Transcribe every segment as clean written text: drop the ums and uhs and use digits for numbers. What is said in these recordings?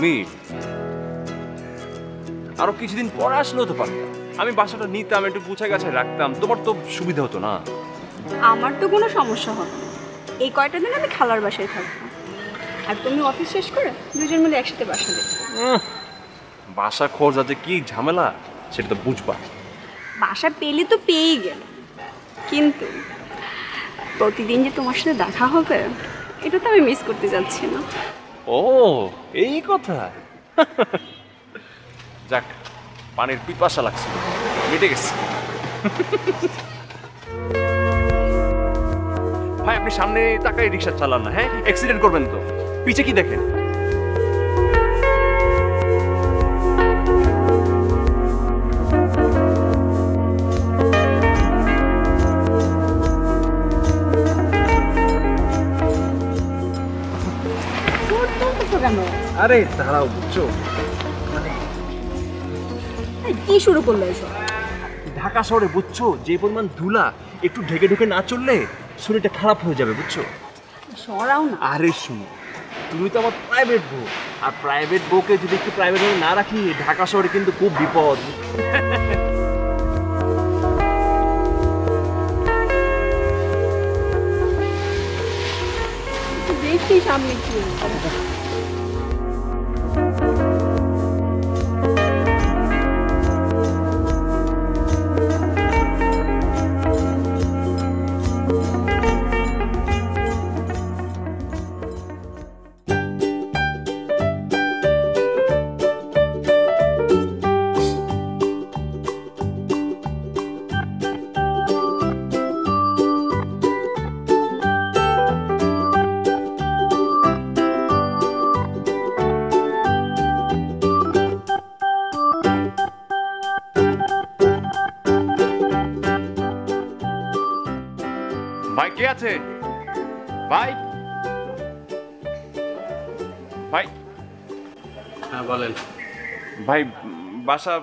তুমি? আরো কিছুদিন পরে আসলেও তো পারতাম, আমি বাসাটা নিতাম, একটু গুছাই গাছায় রাখতাম, তোমার তো সুবিধা হতো না। আমার তো কোনো সমস্যা হবে না, এই কয়টা দিন আমি খালার বাসায় থাকবো, আর তুমি অফিস শেষ করে দুজন মিলে একসাথে বাসা দেখো। বাসা খোঁজা যে কি ঝামেলা সেটা তো বুঝবা। বাসা পেলে তো পেয়েই গেল, কিন্তু প্রতিদিন যে তোমার সাথে দেখা হবে এটা তো আমি মিস করতে যাচ্ছি না। ও এই কথা। যাক, পানির পিপাসা লাগছিল, মিটে গেছে। ভাই আপনি সামনে তাকাই রিক্সা চালান না, হ্যাঁ অ্যাক্সিডেন্ট করবেন তো। পিছে কি দেখেন? আরে দাঁড়াও, বুঝছো কি শুরু করলো এসব? ঢাকা শহরে বুঝছো যে পরিমাণ ধুলা, একটু ঢেকে ঢুকে না চললে শরীরটা খারাপ হয়ে যাবে, বুঝছো? সরাও না। আরে শুনো, তুমি তো আমার প্রাইভেট বউ, আর প্রাইভেট বউকে যদি একটু প্রাইভেট ভাবে না রাখি ঢাকা শহরে কিন্তু খুব বিপদ। দেখি সামনে কি ভাই কে আছে? ভাই ভাই হ্যাঁ বলেন। ভাই বাসা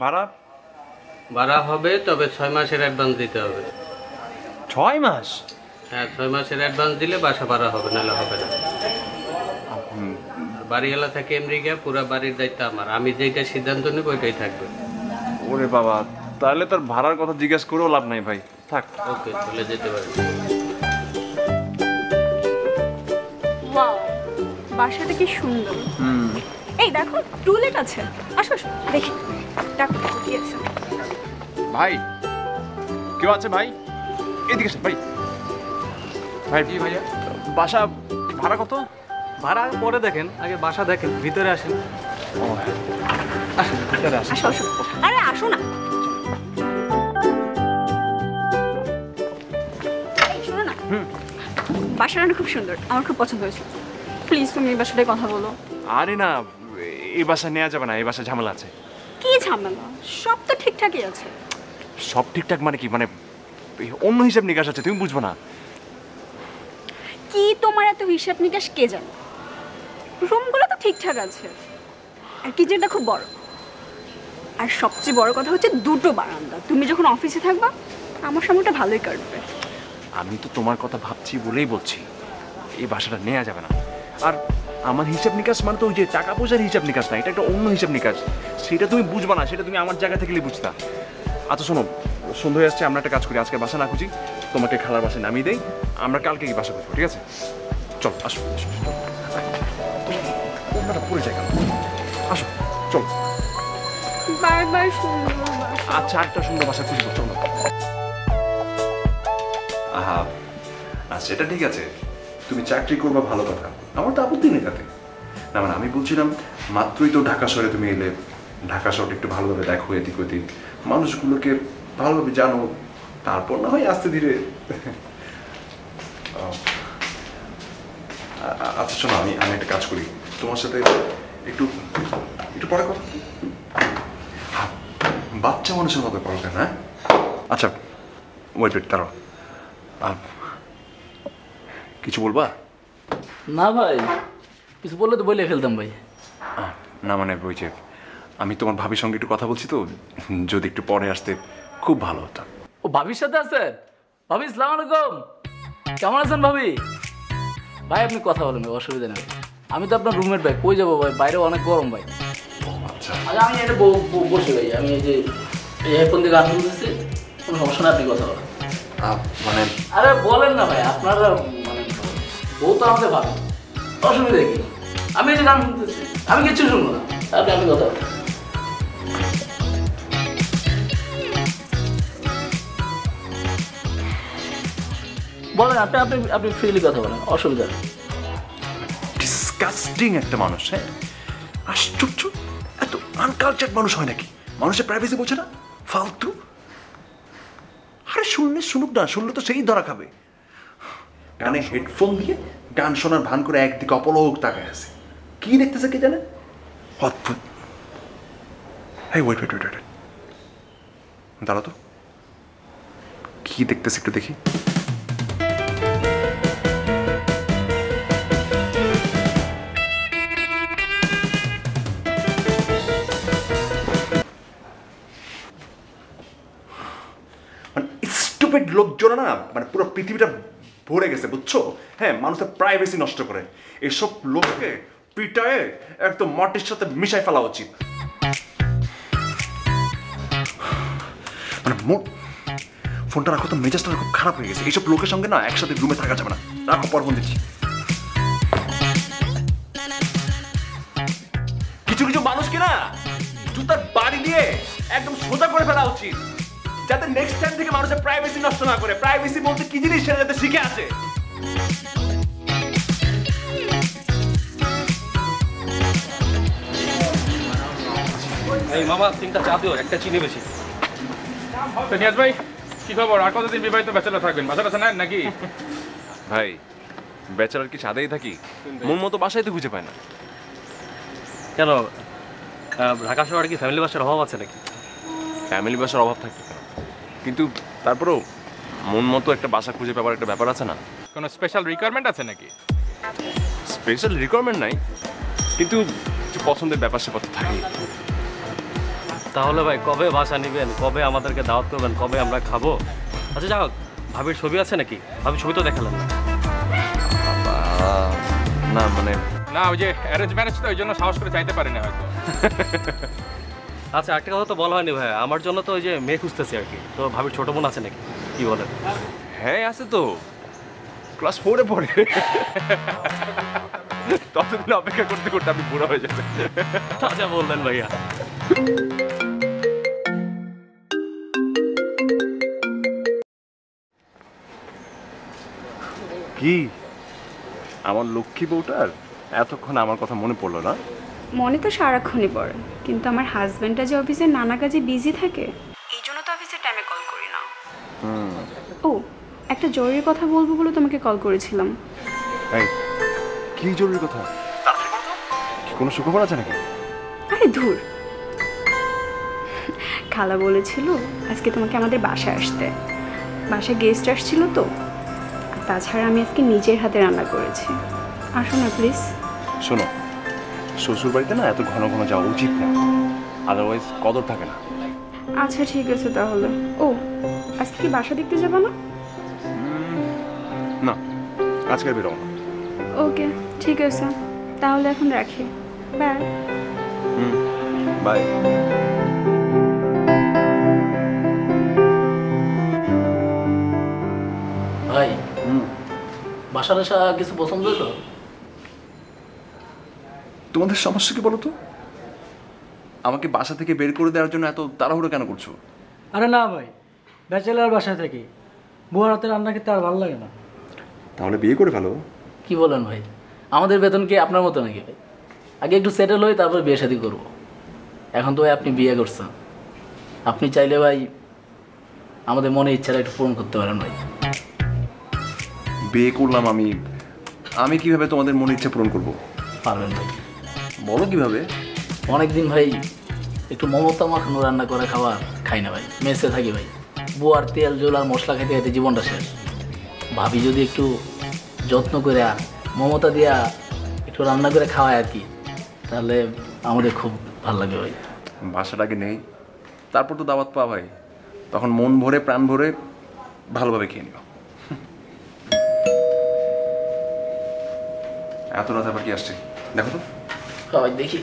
ভাড়া? ভাড়া হবে, তবে 6 মাসের অ্যাডভান্স দিতে হবে। 6 মাস? হ্যাঁ 6 মাসের অ্যাডভান্স দিলে বাসা ভাড়া হবে, নাহলে হবে না। আর বাড়িওয়ালা থাকে আমেরিকা, পুরো বাড়ির দায়িত্ব আমার, আমি যেটা সিদ্ধান্ত নেব ওইটাই থাকবে। ওরে বাবা, তাহলে তোর ভাড়ার কথা জিজ্ঞেস করেও লাভ নাই ভাই, থাক। ওকে, চলে যেতে পারি। ওয়াও, বাসাটা কি সুন্দর। এই দেখো টুলেট আছে, আসো আসো দেখি। দেখো কি আছে। ভাই কেউ আছে ভাই? এদিকে আসেন ভাই। ভাই জি ভাইয়া। বাসা ভাড়া কত? ভাড়া পরে দেখেন, আগে বাসা দেখেন, ভিতরে আসেন। ও হ্যাঁ, আসেন ভিতরে আসেন। আসো আসো, আরে আসো না। এই শোনো না, বাসাটা না খুব সুন্দর, আমার খুব পছন্দ হয়েছে। প্লিজ তুমি এই বাসাটায় কথা বলো। আরে না, এই বাসা নেওয়া যাবে না, এই বাসা ঝামেলা আছে। কি ঝামেলা? সব তো ঠিকঠাকই আছে। সব ঠিকঠাক মানে কি? মানে অন্য হিসাব নিকাশ আছে, তুমি বুঝবো না। কি তোমার এত হিসাব নিকাশ কে জানে? রুমগুলো তো ঠিকঠাক আছে, আর কিচেনটা খুব বড়, আর সবচেয়ে বড় কথা হচ্ছে দুটো বারান্দা। তুমি যখন অফিসে থাকবা আমার সময়টা ভালোই কাটবে। আমি তো তোমার কথা ভাবছি বলেই বলছি, এই বাসাটা নেওয়া যাবে না। আর আমার হিসাব নিকাশ মানে তো ওই যে টাকা পয়সার হিসাব নিকাশ না, এটা একটা অন্য হিসাব নিকাশ। সেটা তুমি বুঝবা না, সেটা তুমি আমার জায়গা থেকে বুঝতা। আচ্ছা শোনো, সন্ধ্যা হয়ে আসছে, আমরা একটা কাজ করি, আজকে বাসা না খুঁজি, তোমাকে খালার বাসায় নামিয়ে দেই, আমরা কালকে কি বাসা খুঁজবো, ঠিক আছে? চল আসো আসো, পড়ে যায় কেন? আসো চল। বারবার সুন্দর বাসা। আচ্ছা একটা সুন্দর বাসা খুঁজবো, চলো। আহা, আচ্ছা এটা ঠিক আছে, তুমি চাকরি করবা ভালো কথা, আমার তো আপত্তি নেই তাতে। না মানে আমি বলছিলাম, মাত্রই তো ঢাকা শহরে তুমি এলে, ঢাকা শহরটা একটু ভালোভাবে দেখো, এদিক ওদিক মানুষগুলোকে ভালোভাবে জানো, তারপর না হয় আস্তে ধীরে। আচ্ছা শোনো, আমি একটা কাজ করি, তোমার সাথে একটু একটু পরে কথা। বাচ্চা মানুষের মতো করো কেন? হ্যাঁ আচ্ছা ওয়েট ওয়েট, দাঁড়াও। কিছু বলবা? না ভাই, কিছু বললে তো বলে ফেলতাম ভাই। না মানে ওই যে আমি তোমার ভাবির সঙ্গে একটু কথা বলছি তো, যদি একটু পরে আসতে খুব ভালো হতো। ও ভাবির সাথে আছেন? ভাবি আসসালামু আলাইকুম, কেমন আছেন ভাবি? ভাই আপনি কথা বলেন, অসুবিধা নেই। আমি তো আপনার রুমমেট ভাই, কই যাবো ভাই, বাইরে অনেক গরম ভাই। আচ্ছা আচ্ছা আমি এটা বসে ভাই, আমি এই যে এই হেডফোন দিয়ে গান শুনতেছি, কোনো সমস্যা না, আপনি কথা বলেন। মানে আরে বলেন না ভাই, আপনারা মানে বউ তো আমাদের ভালো, অসুবিধা কি? আমি এই যে গান শুনতেছি, আমি কিচ্ছু শুনবো না, আপনি কথা বলেন। বলেন, আপনি আপনি আপনি ফ্রিলি কথা বলেন, অসুবিধা নেই। ডিসকাস্টিং একটা মানুষ। হ্যাঁ, আশ্চর্য, এত আনকালচার্ড মানুষ হয় নাকি? মানুষের প্রাইভেসি বোঝে না, ফালতু। আরে শুনলে শুনুক না, শুনলে তো সেই ধরা খাবে। কানে হেডফোন দিয়ে গান শোনার ভান করে একদিকে অপলক তাকায় আছে, কি দেখতেছে কে জানে, অদ্ভুত। এই ওয়েট ওয়েট ওয়েট ওয়েট, দাঁড়া তো, কি দেখতেছে একটু দেখি। স্টুপিড লোকজন না, মানে পুরো পৃথিবীটা ভরে গেছে, বুঝছো? হ্যাঁ, মানুষের প্রাইভেসি নষ্ট করে। এসব লোককে পিটায়ে একদম মাটির সাথে মিশাই ফেলা উচিত। মানে ফোনটা রাখো তো, মেজাজটা খুব খারাপ হয়ে গেছে। এইসব লোকের সঙ্গে না একসাথে রুমে থাকা যাবে না। রাখো, পর ফোন দিচ্ছি। কিছু কিছু মানুষকে না জুতার বাড়ি দিয়ে একদম সোজা করে ফেলা উচিত, যাতে নেক্সট টাইম থেকে মানুষের প্রাইভেসি নষ্ট না করে। প্রাইভেসি বলতে কি জিনিস সেটা যাতে শিখে আসে। এই মামা 3টা চা দিও, একটা চিনি বেশি। তো নিয়াজ ভাই, কি খবর? আর কতদিন বিবাহিত ব্যাচেলর থাকবেন? বাসা টাসা নেন নাকি? ভাই, ব্যাচেলর কি সাদেই থাকি? মন মতো বাসায় তো খুঁজে পায় না। কেন ঢাকা শহরে কি ফ্যামিলি বাসার অভাব আছে নাকি? ফ্যামিলি বাসার অভাব থাকতে পারে, কিন্তু তারপরেও মন মতো একটা বাসা খুঁজে পাওয়ার একটা ব্যাপার আছে না। কোনো স্পেশাল রিকোয়ারমেন্ট আছে নাকি? স্পেশাল রিকোয়ারমেন্ট নাই, কিন্তু কিছু পছন্দের ব্যাপার স্যাপার তো থাকে। তাহলে ভাই কবে বাসা নেবেন, কবে আমাদেরকে দাওয়াত করবেন, কবে আমরা খাবো? আচ্ছা যাক, ভাবির ছবি আছে নাকি? ভাবির ছবি তো দেখালেন না। না মানে না, ওই যে অ্যারেঞ্জ ম্যারেজ তো, ওই জন্য সাহস করে চাইতে পারি না হয়তো। আচ্ছা একটা কথা তো বলা হয়নি ভাই, আমার জন্য তো ওই যে মেয়ে খুঁজতেছি আর কি, তো ভাবির ছোট বোন আছে নাকি, কি বলেন? হ্যাঁ আছে তো, ক্লাস 4-এ পড়ে। ততদিন অপেক্ষা করতে করতে আমি বুড়া হয়ে যাবে। আচ্ছা বললেন ভাইয়া। কি আমার লক্ষ্মী বউটার এতক্ষণ আমার কথা মনে পড়লো না? মনে তো সারাক্ষণই পড়ে, কিন্তু আমার হাজব্যান্ডটা যে অফিসে নানা কাজে বিজি থাকে, এই জন্য তো অফিসের টাইমে কল করি না। ও, একটা জরুরি কথা বলবো বলে তোমাকে কল করেছিলাম। এই, কি জরুরি কথা? কি কোনো সুখবর আছে নাকি? আরে ধুর, খালা বলেছিল আজকে তোমাকে আমাদের বাসায় আসতে, বাসায় গেস্ট আসছিল তো। আর তাছাড়া আমি আজকে নিজের হাতে রান্না করেছি, আসো না প্লিজ। শোনো, শ্বশুর বাড়িতে না এত ঘন ঘন যাওয়া উচিত না, আদারওয়াইজ কদর থাকে না। আচ্ছা ঠিক আছে তাহলে। ও, আজকে কি বাসা দেখতে যাবো না? না, আজকে আর বেরোবো না। ওকে ঠিক আছে, তাহলে এখন রাখি, বাই। বাই। ভাই, বাসা টাসা কিছু পছন্দ হলো? তোমাদের সমস্যা কি বলো তো? আমাকে বাসা থেকে বের করে দেওয়ার জন্য এত তাড়াহুড়ো কেন করছো? আরে না ভাই, ব্যাচেলার বাসায় থাকি, বুয়ার হাতে রান্না খেতে আর ভালো লাগে না। তাহলে বিয়ে করে ফেলো। কি বলেন ভাই, আমাদের বেতন কি আপনার মতো নাকি ভাই? আগে একটু সেটেল হই, তারপর বিয়ে শাদী করবো। এখন তো ভাই আপনি বিয়ে করছেন, আপনি চাইলে ভাই আমাদের মনে ইচ্ছাটা একটু পূরণ করতে পারেন ভাই। বিয়ে করলাম আমি কিভাবে তোমাদের মনে ইচ্ছা পূরণ করব? পারবেন ভাই। বলো কিভাবে? অনেকদিন ভাই একটু মমতা মাখানো রান্না করে খাবার খাই না ভাই, মেসে থাকি ভাই। বুয়ার তেল জল আর মশলা খাইতে খাইতে জীবনটা শেষ। ভাবি যদি একটু যত্ন করে মমতা দিয়া একটু রান্না করে খাওয়ায় আর কি, তাহলে আমাদের খুব ভালো লাগে ভাই। বাসাটাকে নেই, তারপর তো দাওয়াত পাওয়া ভাই, তখন মন ভরে প্রাণ ভরে ভালোভাবে খেয়ে নিও। এত রাত আবার কি আসছে? দেখো তো। সবাই দেখি।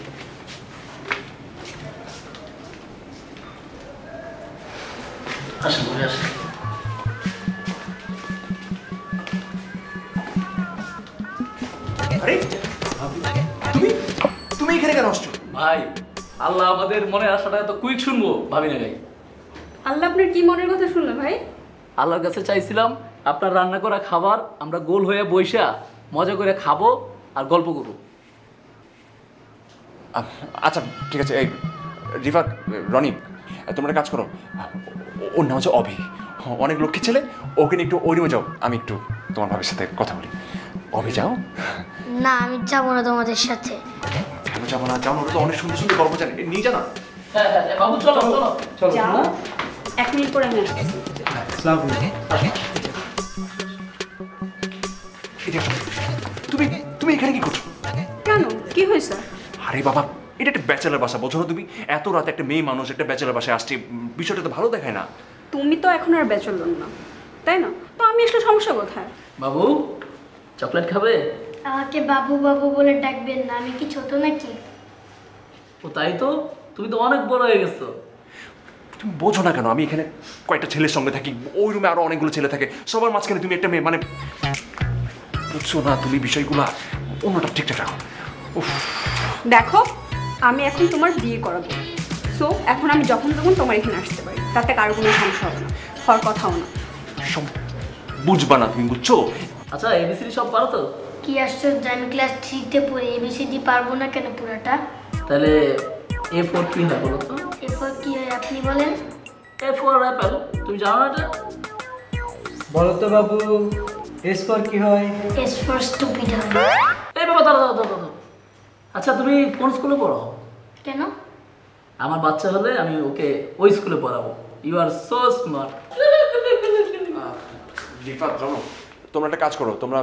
আসেন ভাই আসেন। আরে তুমি তুমি এখানে কেন আসছো? ভাই আল্লাহ আমাদের মনে আশাটা এত কুইক শুনবো ভাবি না ভাই। আল্লাহ আপনার কি মনের কথা শুনলো ভাই? আল্লাহর কাছে চাইছিলাম আপনার রান্না করা খাবার আমরা গোল হয়ে বইসা মজা করে খাবো আর গল্প করবো। আচ্ছা ঠিক আছে। এই রিফাত, রনি, তোমরা একটা কাজ করো, ওর নাম হচ্ছে অভি, অনেক লক্ষ্মী ছেলে, ওকে নিয়ে একটু ওই রুমে যাও, আমি একটু তোমার ভাবির সাথে কথা বলি। অভি যাও। না আমি যাবো না তোমাদের সাথে। কেন যাবো না? যাও না, ওরা তো অনেক সুন্দর সুন্দর গল্প জানে, নিয়ে যা না। হ্যাঁ হ্যাঁ বাবু চলো চলো চলো। যাও, 1 মিনিট পরে আমি আসছি। তুমি তুমি এখানে কি করছো? কেন, কি হয়েছে? আরে বাবা, এটা একটা ব্যাচেলার বাসা, বোঝো না তুমি? এত রাতে একটা মেয়ে মানুষ একটা ব্যাচেলার বাসায় আসছে, বিষয়টা তো ভালো দেখায় না। তুমি তো এখন আর ব্যাচেলর না, তাই না? তো আমি আসলে সমস্যা কোথায়? বাবু চকলেট খাবে? আমাকে বাবু বাবু বলে ডাকবেন না, আমি কি ছোট নাকি? ও তাই তো, তুমি তো অনেক বড় হয়ে গেছো। তুমি বোঝো না কেন? আমি এখানে কয়েকটা ছেলের সঙ্গে থাকি, ওই রুমে আরো অনেকগুলো ছেলে থাকে, সবার মাঝখানে তুমি একটা মেয়ে, মানে বুঝছো না তুমি বিষয়গুলা? অন্যটা ঠিকঠাক রাখো। দেখো, আমি এখন তোমার বিয়ে করাবো, সো এখন আমি যখন তখন তোমার এখানে আসতে পারি, তাতে কারো কোনো সমস্যা হবে না, হওয়ার কথাও না। সব বুঝবা না তুমি, বুঝছো? আচ্ছা এবিসিডি সব পারো তো? কি আশ্চর্য, আমি ক্লাস 3-তে পড়ি, এবিসিডি পারবো না কেন পুরাটা? তাহলে A4 কি হয় বলো তো? এরপর কি হয় আপনি বলেন? A4 অ্যাপেল, তুমি জানো না এটা? বলো তো বাবু, এস ফর কি হয়? এস ফর স্টুপিড হয়। এই বাবা দাঁড়া দাঁড়া দাঁড়া। আচ্ছা তুমি কোন স্কুলে পড়ো? কেন? আমার বাচ্চা হলে আমি ওকে ওই স্কুলে পড়াবো। You are so smart. Rifat, জানো, তোমরা একটা কাজ করো, তোমরা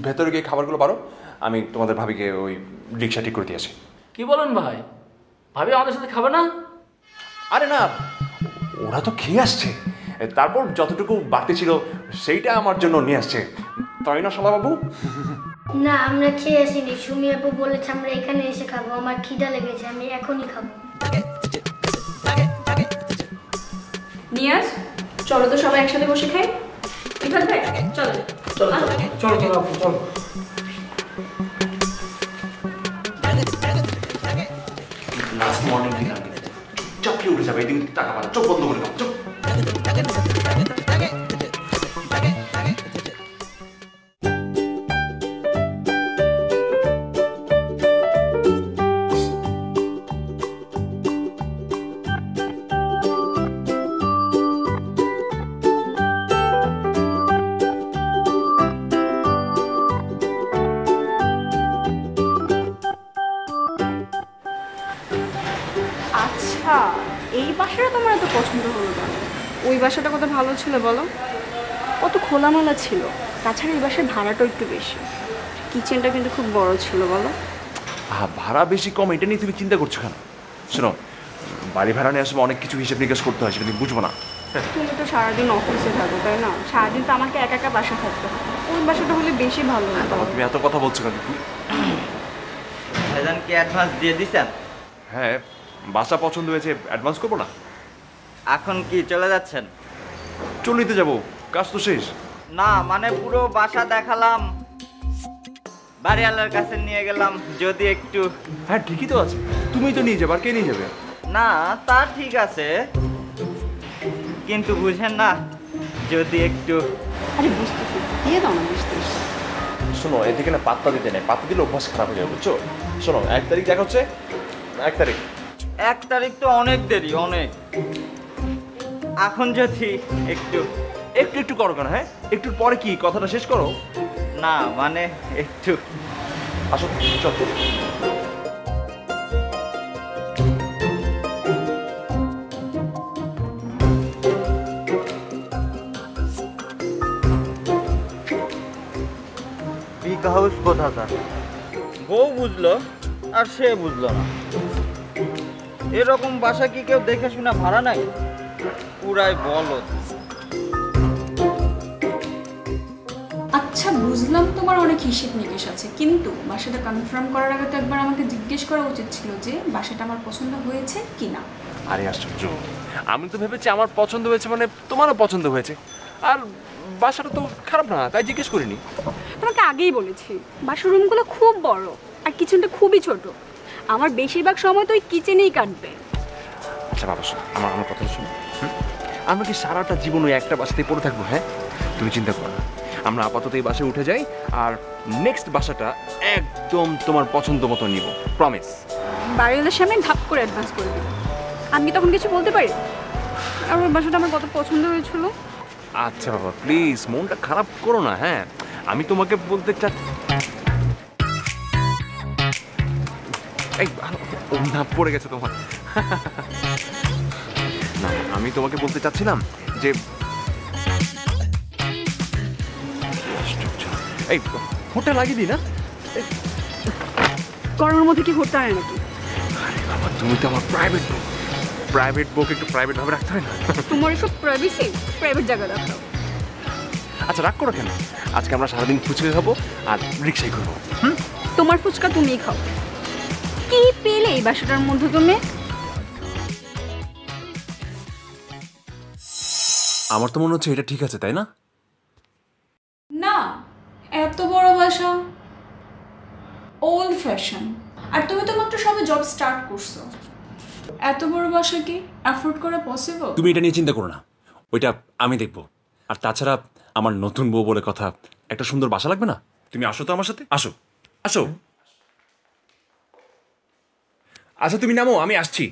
ভেতরে গিয়ে খাবারগুলো পারো, আমি তোমাদের ভাবিকে ওই রিক্সা ঠিক করে দিয়ে আসি। কি বলেন ভাই? ভাবি আমাদের সাথে খাবে না? আরে না, ওরা তো খেয়ে আসছে, তারপর যতটুকু বাড়তি ছিল সেইটা আমার জন্য নিয়ে আসছে, তাই না শালা বাবু? না আমরা খেয়ে আসিনি, সুমি আপু বলেছে আমরা এখানে এসে খাবো, আমার খিদা লেগেছে, আমি এখনই খাবো। নিয়াজ, চলো তো সবাই একসাথে বসে খাই। রিফাত ভাই চলো। চলো চলো। চলো চলো আপু চলো। লাস্ট মর্নিং ডিনার চাপড়ে উঠে যাবে, এদিকে টাকা পাবে, চোখ বন্ধ করে দাও, চোখ। আচ্ছা, এই বাসাটা তোমার এত পছন্দ হলো কেন? ওই বাসাটা কত ভালো ছিল বলো, কত খোলামেলা ছিল, তাছাড়া এই বাসার ভাড়াটাও একটু বেশি, কিচেনটা কিন্তু খুব বড় ছিল বলো। ভাড়া বেশি কম এটা নিয়ে তুমি চিন্তা করছো কেন? শোনো, বাড়ি ভাড়া নিয়ে আসবে অনেক কিছু হিসেব নিকাশ করতে হয়, সেটা তুমি বুঝবো না। তুমি তো সারাদিন অফিসে থাকো তাই না, সারাদিন তো আমাকে একা একা বাসা থাকতে হয়, ওই বাসাটা হলে বেশি ভালো হতো। তুমি এত কথা বলছো কেন? ভাইজান কি অ্যাডভান্স দিয়ে দিছেন? হ্যাঁ, বাসা পছন্দ হয়েছে, অ্যাডভান্স করবো না? এখন কি চলে যাচ্ছেন? চলিতে যাবো, কাজ তো শেষ। না মানে পুরো বাসা দেখালাম, বাড়িওয়ালার কাছে নিয়ে গেলাম, যদি একটু। হ্যাঁ ঠিকই তো আছে, তুমিই তো নিয়ে যাবে, আর কে নিয়ে যাবে? না তা ঠিক আছে, কিন্তু বুঝেন না, যদি একটু। আরে বুঝতেছি, দিয়ে দাও না বুঝতেছি। শোনো, এদিকে না পাত্তা দিতে নেই, পাত্তা দিলে অভ্যাস খারাপ হয়ে যাবে, বুঝছো? শোনো, 1 তারিখ দেখা হচ্ছে, 1 তারিখ। 1 তারিখ তো অনেক দেরি, অনেক। এখন যদি একটু একটু একটু করো কেন? হ্যাঁ, একটু পরে কি কথাটা শেষ করো। না মানে একটু। আসো চল। বিগ হাউস কোথাকার, বউ বুঝলো আর সে বুঝলো না। এরকম বাসা কি কেউ দেখে শুনে ভাড়া নাই? পুরাই বলদ। আচ্ছা বুঝলাম তোমার অনেক হিসেব নিকেশ আছে, কিন্তু বাসাটা কনফার্ম করার আগে তো একবার আমাকে জিজ্ঞেস করা উচিত ছিল যে বাসাটা আমার পছন্দ হয়েছে কি না। আরে আশ্চর্য, আমি তো ভেবেছি আমার পছন্দ হয়েছে মানে তোমারও পছন্দ হয়েছে, আর বাসাটা তো খারাপ না তাই জিজ্ঞেস করিনি। তোমাকে আগেই বলেছি বাসার রুমগুলো খুব বড় আর কিচেনটা খুবই ছোট, আমার বেশিরভাগ সময় তো ওই কিচেনেই কাটবে। আচ্ছা বাবা শোনো, আমার কথা শোনো। আমরা কি সারাটা জীবন ওই একটা বাসাতেই পড়ে থাকবো? হ্যাঁ, তুমি চিন্তা করো না, আমরা আপাতত এই বাসায় উঠে যাই আর নেক্সট বাসাটা একদম তোমার পছন্দ মতো নিব, প্রমিস। বাড়িওয়ালার সামনে ধাপ করে অ্যাডভান্স করে দিল, আমি কি তখন কিছু বলতে পারি? আর ওই বাসাটা আমার কত পছন্দ হয়েছিল। আচ্ছা বাবা প্লিজ মনটা খারাপ করো না। হ্যাঁ, আমি তোমাকে বলতে এই না পড়ে গেছে তোমার। না আমি তোমাকে বলতে চাচ্ছিলাম যে এই হোটেল লাগিয়ে দিই না? করোনার মধ্যে কি করতে হয় নাকি? আরে বাবা তুমি তো আমার প্রাইভেট বউকে একটু প্রাইভেট ভাবে রাখতে হয় না? তোমার এসব প্রাইভেসি প্রাইভেট জায়গা রাখো। আচ্ছা রাগ করো কেন, আজকে আমরা সারাদিন ফুচকা খাবো আর রিক্সায় ঘুরবো। তোমার ফুচকা তুমিই খাও। কি পেলে এই বাসাটার মধ্যে তুমি? আমার তো মনে হচ্ছে এটা ঠিক আছে, তাই না? না, এত বড় বাসা ওল্ড ফ্যাশন, আর তুমি তো মাত্র সবে জব স্টার্ট করছো, এত বড় বাসা কি অ্যাফোর্ড করা পসিবল? তুমি এটা নিয়ে চিন্তা করো না, ওইটা আমি দেখবো। আর তাছাড়া আমার নতুন বউ বলে কথা, একটা সুন্দর বাসা লাগবে না? তুমি আসো তো আমার সাথে, আসো আসো। আচ্ছা তুমি নামো, আমি আসছি।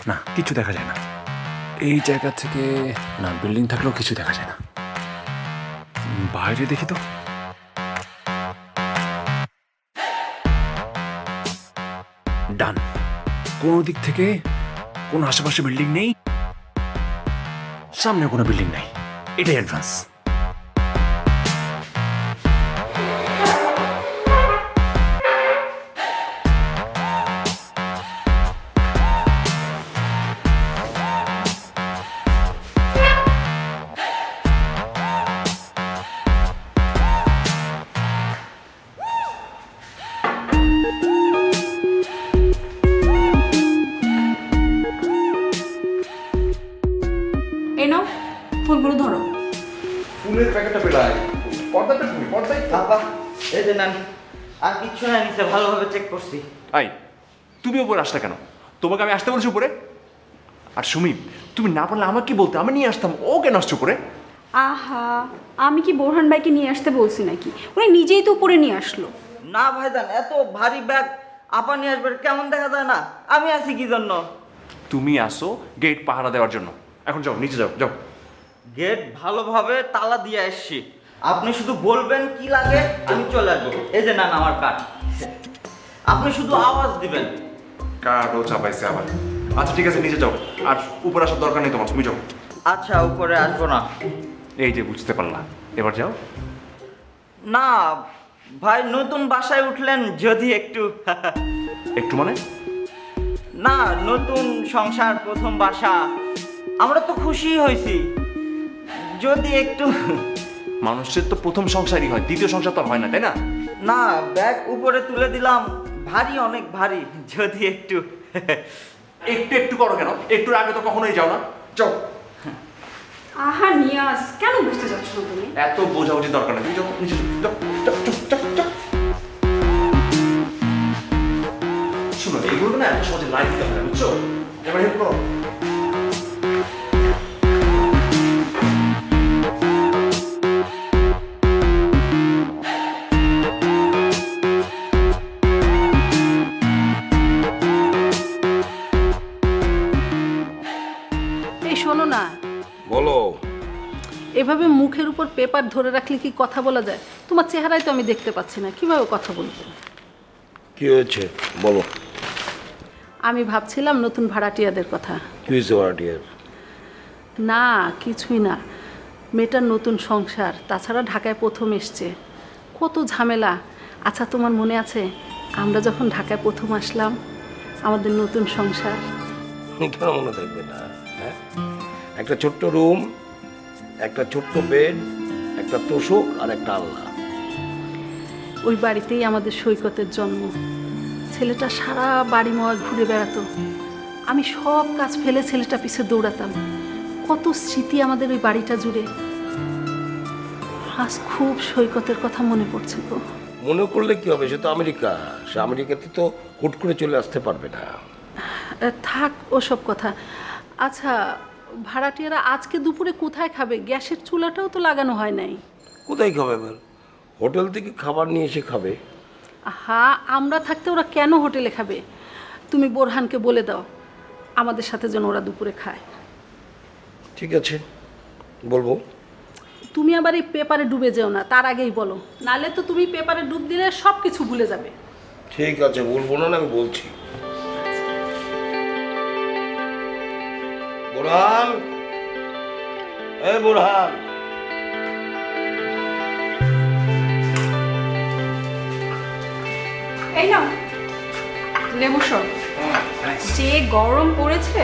না কিছু দেখা যায় না এই জায়গা থেকে, না বিল্ডিং থাকলেও কিছু দেখা যায় না। বাইরে দেখি তো। ডান, কোনো দিক থেকে কোনো আশেপাশে বিল্ডিং নেই, সামনে কোনো বিল্ডিং নেই, এটাই অ্যাডভান্স। ফুলগুলো ধরো। ফুলের প্যাকেটটা পেলাই, পর্দাটা কই? পর্দাই তো। বাবা এই যে নানি, আর কিচ্ছু না নিচে, ভালোভাবে চেক করছি। আই তুমি উপরে আসলে কেন? তোমাকে আমি আসতে বলছি উপরে? আর সুমি তুমি না পারলে আমাকে কি বলতে, আমি নিয়ে আসতাম, ও কেন আসছে উপরে? আহা, আমি কি বোরহান ভাইকে নিয়ে আসতে বলছি নাকি? উনি নিজেই তো উপরে নিয়ে আসলো। না ভাইজান, এত ভারী ব্যাগ আপা নিয়ে আসবে, কেমন দেখা যায় না? আমি আছি কি জন্য? তুমি আসো গেট পাহারা দেওয়ার জন্য, এখন যাও নিচে যাও, যাও। গেট ভালোভাবে তালা দিয়ে আসছি, আপনি শুধু বলবেন কি লাগে আমি চলে আসবো। এই যে নেন আমার কার্ড, আপনি শুধু আওয়াজ দিবেন। কার্ডও চাপাইছে আবার। আচ্ছা ঠিক আছে নিচে যাও, আর উপরে আসার দরকার নেই তোমার, তুমি যাও। আচ্ছা উপরে আসবো না। এই যে বুঝতে পারলা, এবার যাও। না ভাই, নতুন বাসায় উঠলেন যদি একটু একটু মানে? না, নতুন সংসার, প্রথম বাসা, আমরা তো খুশি হয়েছি, যদি একটু। মানুষের তো প্রথম সংসারই হয়, দ্বিতীয় সংসার তো হয় না, তাই না? না ব্যাগ উপরে তুলে দিলাম, ভারী অনেক ভারী, যদি একটু একটু একটু করো কেন? একটু আগে তো কখনোই যাও না, যাও। আহা নিয়াজ, কেন বুঝতে চাচ্ছ না তুমি? এত বোঝাবুঝি দরকার নেই, তুমি যাও নিচে যাও, যাও, যাও, যাও, যাও। শুনো এইগুলো না এত সহজে লাইফ দিতে হবে, বুঝছো? এবার হেল্প করো। শোনো না, বলো। এভাবে মুখের উপর পেপার ধরে রাখলে কি কথা বলা যায়? তোমার চেহারায় তো আমি দেখতে পাচ্ছি না, কিভাবে কথা বলবো? কি হয়েছে বলো। আমি ভাবছিলাম নতুন ভাড়াটিয়াদের কথা। কি হয়েছে ভাড়াটিয়ার? না কিছুই না, মেয়েটার নতুন সংসার, তাছাড়া ঢাকায় প্রথম এসছে, কত ঝামেলা। আচ্ছা তোমার মনে আছে আমরা যখন ঢাকায় প্রথম আসলাম, আমাদের নতুন সংসার? কেন মনে থাকবে না? হ্যাঁ, একটা ছোট্ট রুম, একটা ছোট্ট বেড, একটা তোষক আর একটা আলনা। ওই বাড়িতেই আমাদের সৈকতের জন্ম। ছেলেটা সারা বাড়িময় ঘুরে বেড়াতো, আমি সব কাজ ফেলে ছেলেটা পিছে দৌড়াতাম। কত স্মৃতি আমাদের ওই বাড়িটা জুড়ে। আজ খুব সৈকতের কথা মনে পড়ছে গো। মনে করলে কি হবে, সে তো আমেরিকা, সে আমেরিকাতে তো হুট করে চলে আসতে পারবে না। থাক ওসব কথা। আচ্ছা, ভাড়াটিয়ারা আজকে দুপুরে কোথায় খাবে? গ্যাসের চুলাটাও তো লাগানো হয় নাই। কোথায় খাবে বল? হোটেল থেকে খাবার নিয়ে এসে খাবে। হ্যাঁ, আমরা থাকতে ওরা কেন হোটেলে খাবে? তুমি বোরহানকে বলে দাও আমাদের সাথে যেন ওরা দুপুরে খায়। ঠিক আছে, বলবো। তুমি আবার এই পেপারে ডুবে যেও না, তার আগেই বলো, নালে তো তুমি পেপারে ডুব দিলে সব কিছু ভুলে যাবে। ঠিক আছে, বলবো না, আমি বলছি। বোরহান, এই বোরহান, এই নাও লেবু শরবত। যে গরম পড়েছে,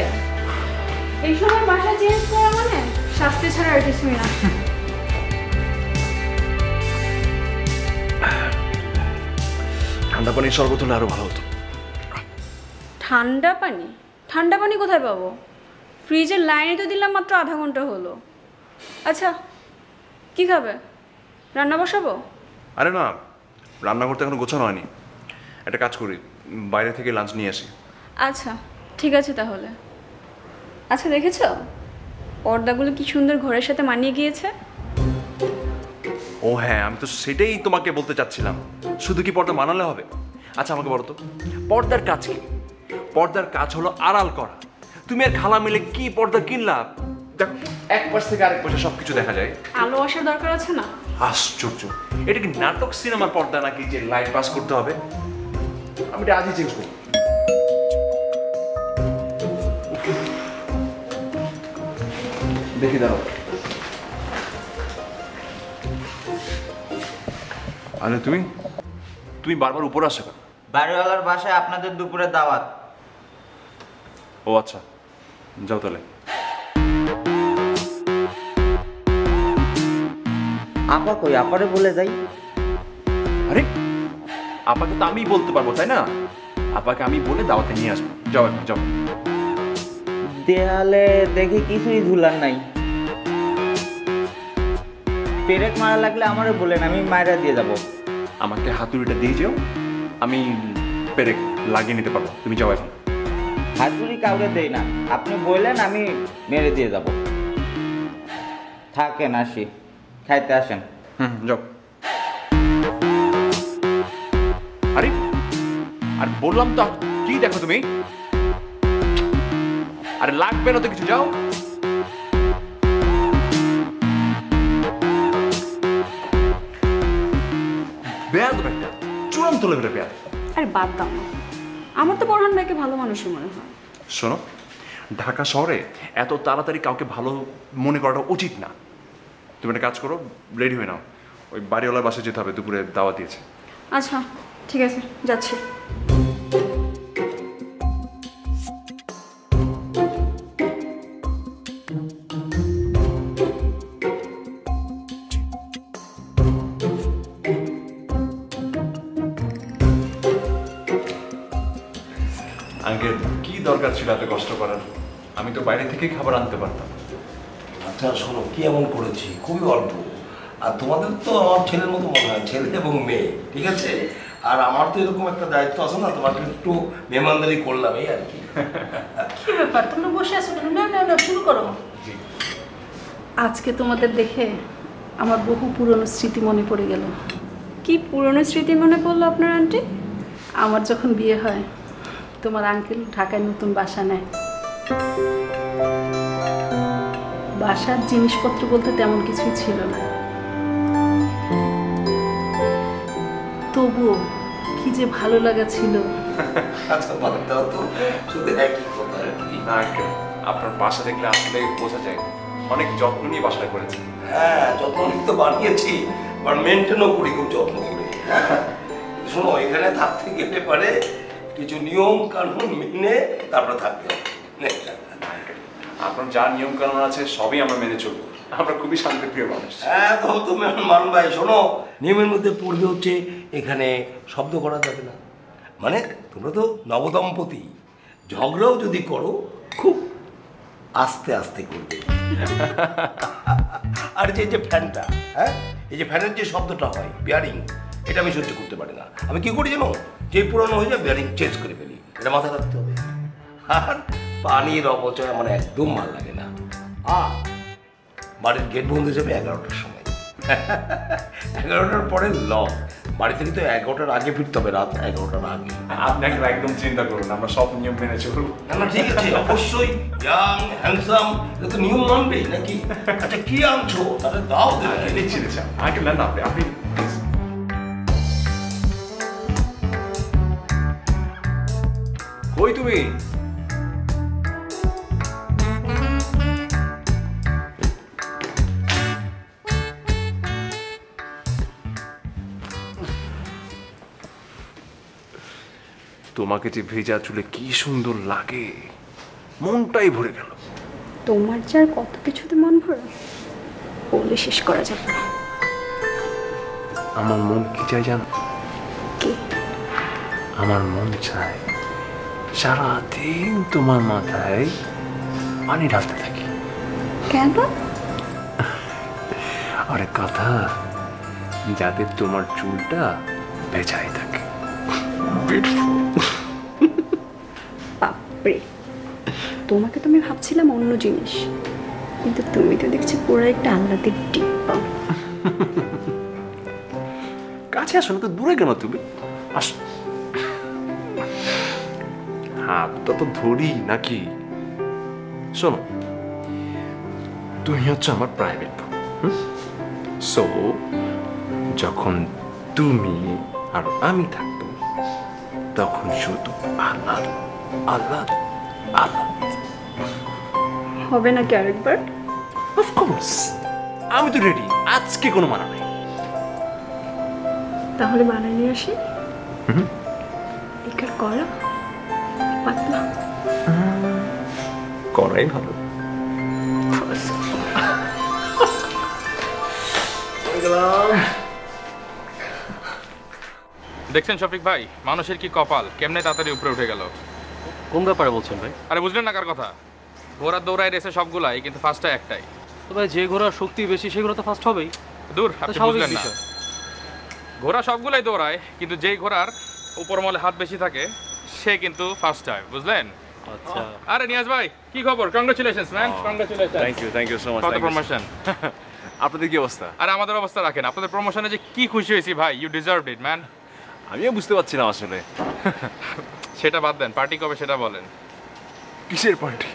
এই সময় বাসা চেঞ্জ করা মানে শাস্তি ছাড়া আর কিছুই না। ঠান্ডা পানির শরবত হলে আরো ভালো হতো। ঠান্ডা পানি? ঠান্ডা পানি কোথায় পাবো? ফ্রিজের লাইনে তো দিলাম মাত্র আধা ঘন্টা হলো। আচ্ছা, কি খাবে? রান্না বসাবো? আরে না, রান্না করতে এখনো গোছানো হয়নি। একটা কাজ করি, বাইরে থেকে লাঞ্চ নিয়ে আসি। আচ্ছা ঠিক আছে তাহলে। আচ্ছা, দেখেছো পর্দাগুলো কি সুন্দর ঘরের সাথে মানিয়ে গিয়েছে? ও হ্যাঁ, আমি তো সেটাই তোমাকে বলতে চাচ্ছিলাম। শুধু কি পর্দা মানালে হবে? আচ্ছা আমাকে বলো তো, পর্দার কাজ কি? পর্দার কাজ হলো আড়াল করা। তুমি আর খালা মিলে কি পর্দা কিনলা? দেখো, এক পাশ থেকে আরেক পাশে সবকিছু দেখা যায়। আলো আসার দরকার আছে না? আশ্চর্য, এটা কি নাটক সিনেমার পর্দা নাকি যে লাইট পাস করতে হবে? আমি এটা আজই চেঞ্জ করবো। দেখি দাঁড়াও। আরে তুমি তুমি বারবার উপরে আসো কেন? বাড়িওয়ালার বাসায় আপনাদের দুপুরে দাওয়াত। ও আচ্ছা, যাও তাহলে। আপা কই? আপারে বলে যাই। আরে আপাকে তো আমিই বলতে পারবো, তাই না? আপাকে আমি বলে দাওয়াতে নিয়ে আসবো। যাও এখন, যাও। দেয়ালে দেখি কিছুই ঝুলার নাই। পেরেক মারা লাগলে আমারে বলেন, আমি মায়েরা দিয়ে যাব। আমাকে হাতুড়িটা দিয়ে যাও, আমি পেরেক লাগিয়ে নিতে পারবো। তুমি যাও এখন। হাতুড়ি কাউরে দেই না, আপনি বললেন আমি মেরে দিয়ে যাব। থাকেন, আসি, খাইতে আসেন। যাও। আরে আর বললাম তো, কি দেখো তুমি? আরে লাগবে না তো কিছু, যাও। বেয়াদ একটা চূড়ান্ত লেভেলের বেয়াদ। আরে বাদ দাও না, আমার তো বোরহান ভাইকে ভালো মানুষই মনে হয়। শোনো, ঢাকা শহরে এত তাড়াতাড়ি কাউকে ভালো মনে করাটা উচিত না। তুমি একটা কাজ করো, রেডি হয়ে নাও, ওই বাড়িওয়ালার বাসায় যেতে হবে, দুপুরে দাওয়াত দিয়েছে। আচ্ছা ঠিক আছে, যাচ্ছি। আঙ্কেল, কি দরকার ছিল এত কষ্ট করার? আমি তো বাইরে থেকেই খাবার আনতে পারতাম। আচ্ছা শোনো, কি এমন করেছি? খুবই অল্প। আর তোমাদের তো আমার ছেলের মতো মনে হয়, ছেলে এবং মেয়ে, ঠিক আছে? আর আমার তো এরকম একটা দায়িত্ব আছে না, তোমাকে একটু মেহমানদারি করলাম, এই আর কি। কি ব্যাপার, তোমরা বসে আছো কেন? না না না, শুরু করো। আজকে তোমাদের দেখে আমার বহু পুরনো স্মৃতি মনে পড়ে গেল। কি পুরনো স্মৃতি মনে পড়লো আপনার আন্টি? আমার যখন বিয়ে হয়, তোমার আঙ্কেল ঢাকায় নতুন বাসা নেয়। বাসার জিনিসপত্র বলতে তেমন কিছুই ছিল না, তবুও কি যে ভালো লাগা ছিল। আচ্ছা বাদ দাও তো, শুধু একই কথা আর কি। না আঙ্কেল, আপনার বাসা দেখলে আসলে বোঝা যায় অনেক যত্ন নিয়ে বাসাটা করেছে। হ্যাঁ, যত্ন নিয়ে তো বানিয়েছি, আর মেনটেনও করি খুব যত্ন করে। হ্যাঁ শোনো, এখানে থাকতে গেলে পারে কিছু নিয়ম কানুন মেনে তারপরে থাকতে হবে। আপনার যা নিয়ম কানুন আছে সবই আমরা মেনে চলবো। আমরা খুবই শান্তিপ্রিয় মানুষ। হ্যাঁ গৌতম মান ভাই, শোনো, নিয়মের মধ্যে পড়বে হচ্ছে এখানে শব্দ করা যাবে না। মানে তোমরা তো নবদম্পতি, ঝগড়াও যদি করো খুব আস্তে আস্তে করবে। আর যে ফ্যানটা, হ্যাঁ, এই যে ফ্যানের যে শব্দটা হয় বিয়ারিং, এটা আমি সহ্য করতে পারি না। আমি কি করি জানো, যে পুরনো হয়ে যায় বিয়ারিং চেঞ্জ করে ফেলি, এটা মাথায় রাখতে হবে। আর পানির অপচয় আমার একদম ভালো লাগে না। বাড়ির গেট বন্ধ যাবে 11টার সময়, 11টার পরে লক। বাড়ি থেকে তো 11টার আগে ফিরতে হবে, রাত 11টার আগে। আপনাকে একদম চিন্তা করুন, আমরা সব নিয়ম মেনে চলবো। না ঠিক আছে, অবশ্যই ইয়াং হ্যান্ডসাম, এটা তো নিয়ম মানবেই নাকি? আচ্ছা কি আনছো তাহলে দাও। নিচ্ছি আগে নেন না আপনি কই তুমি? তোমাকে যে ভেজা চুলে কি সুন্দর লাগে, মনটাই ভরে গেল। তোমার যার কত কিছুতে মন ভরা, বলে শেষ করা যাবে না। আমার মন কি চাই জানো? আমার মন চায় সারাদিন তোমার মাথায় পানি ঢালতে থাকি। কেন? আরে কথা, যাতে তোমার চুলটা ভেজাই থাকে। বাপরে, তোমাকে তো আমি ভাবছিলাম অন্য জিনিস, কিন্তু তুমি তো দেখছি পুরো একটা আহ্লাদের ডিব্বা। কাছে আসো না তো, দূরে কেন তুমি? আসো, হাতটা তো ধরি নাকি? শোনো, তুমি হচ্ছে আমার প্রাইভেট, সো যখন তুমি আর আমি থাকবো তখন শুধু আহ্লাদ আহ্লাদ আহ্লাদ। হবে নাকি আরেকবার? অফকোর্স, আমি তো রেডি, আজকে কোনো মানা নাই। তাহলে বানাই নিয়ে আসি। একার করা পাতলা করাই ভালো। দেখছেন শফিক ভাই, মানুষের কি কপাল, কেমনে তাড়াতাড়ি উপরে উঠে গেল। কোন ব্যাপারে বলছেন ভাই? আরে বুঝলেন না কার কথা? ঘোড়া দৌড়ায় রেসে সবগুলাই, কিন্তু ফার্স্টটা একটাই। তো ভাই, যে ঘোড়ার শক্তি বেশি সেই ঘোড়া তো ফার্স্ট হবেই। দূর, আপনি বুঝলেন না। ঘোড়া সবগুলাই দৌড়ায়, কিন্তু যেই ঘোড়ার উপর মলে হাত বেশি থাকে সে কিন্তু ফার্স্ট হয়, বুঝলেন? আচ্ছা। আরে নিয়াজ ভাই, কি খবর? Congratulations man, congratulations. Thank you so much. কত প্রমোশন? আপনাদের কি অবস্থা? আরে আমাদের অবস্থা রাখেন, আপনাদের প্রমোশনে যে কি খুশি হয়েছি ভাই, ইউ ডিজার্ভড ইট ম্যান। আমিও বুঝতে পারছিলাম আসলে। সেটা বাদ দেন, পার্টি কবে সেটা বলেন। কিসের পার্টি?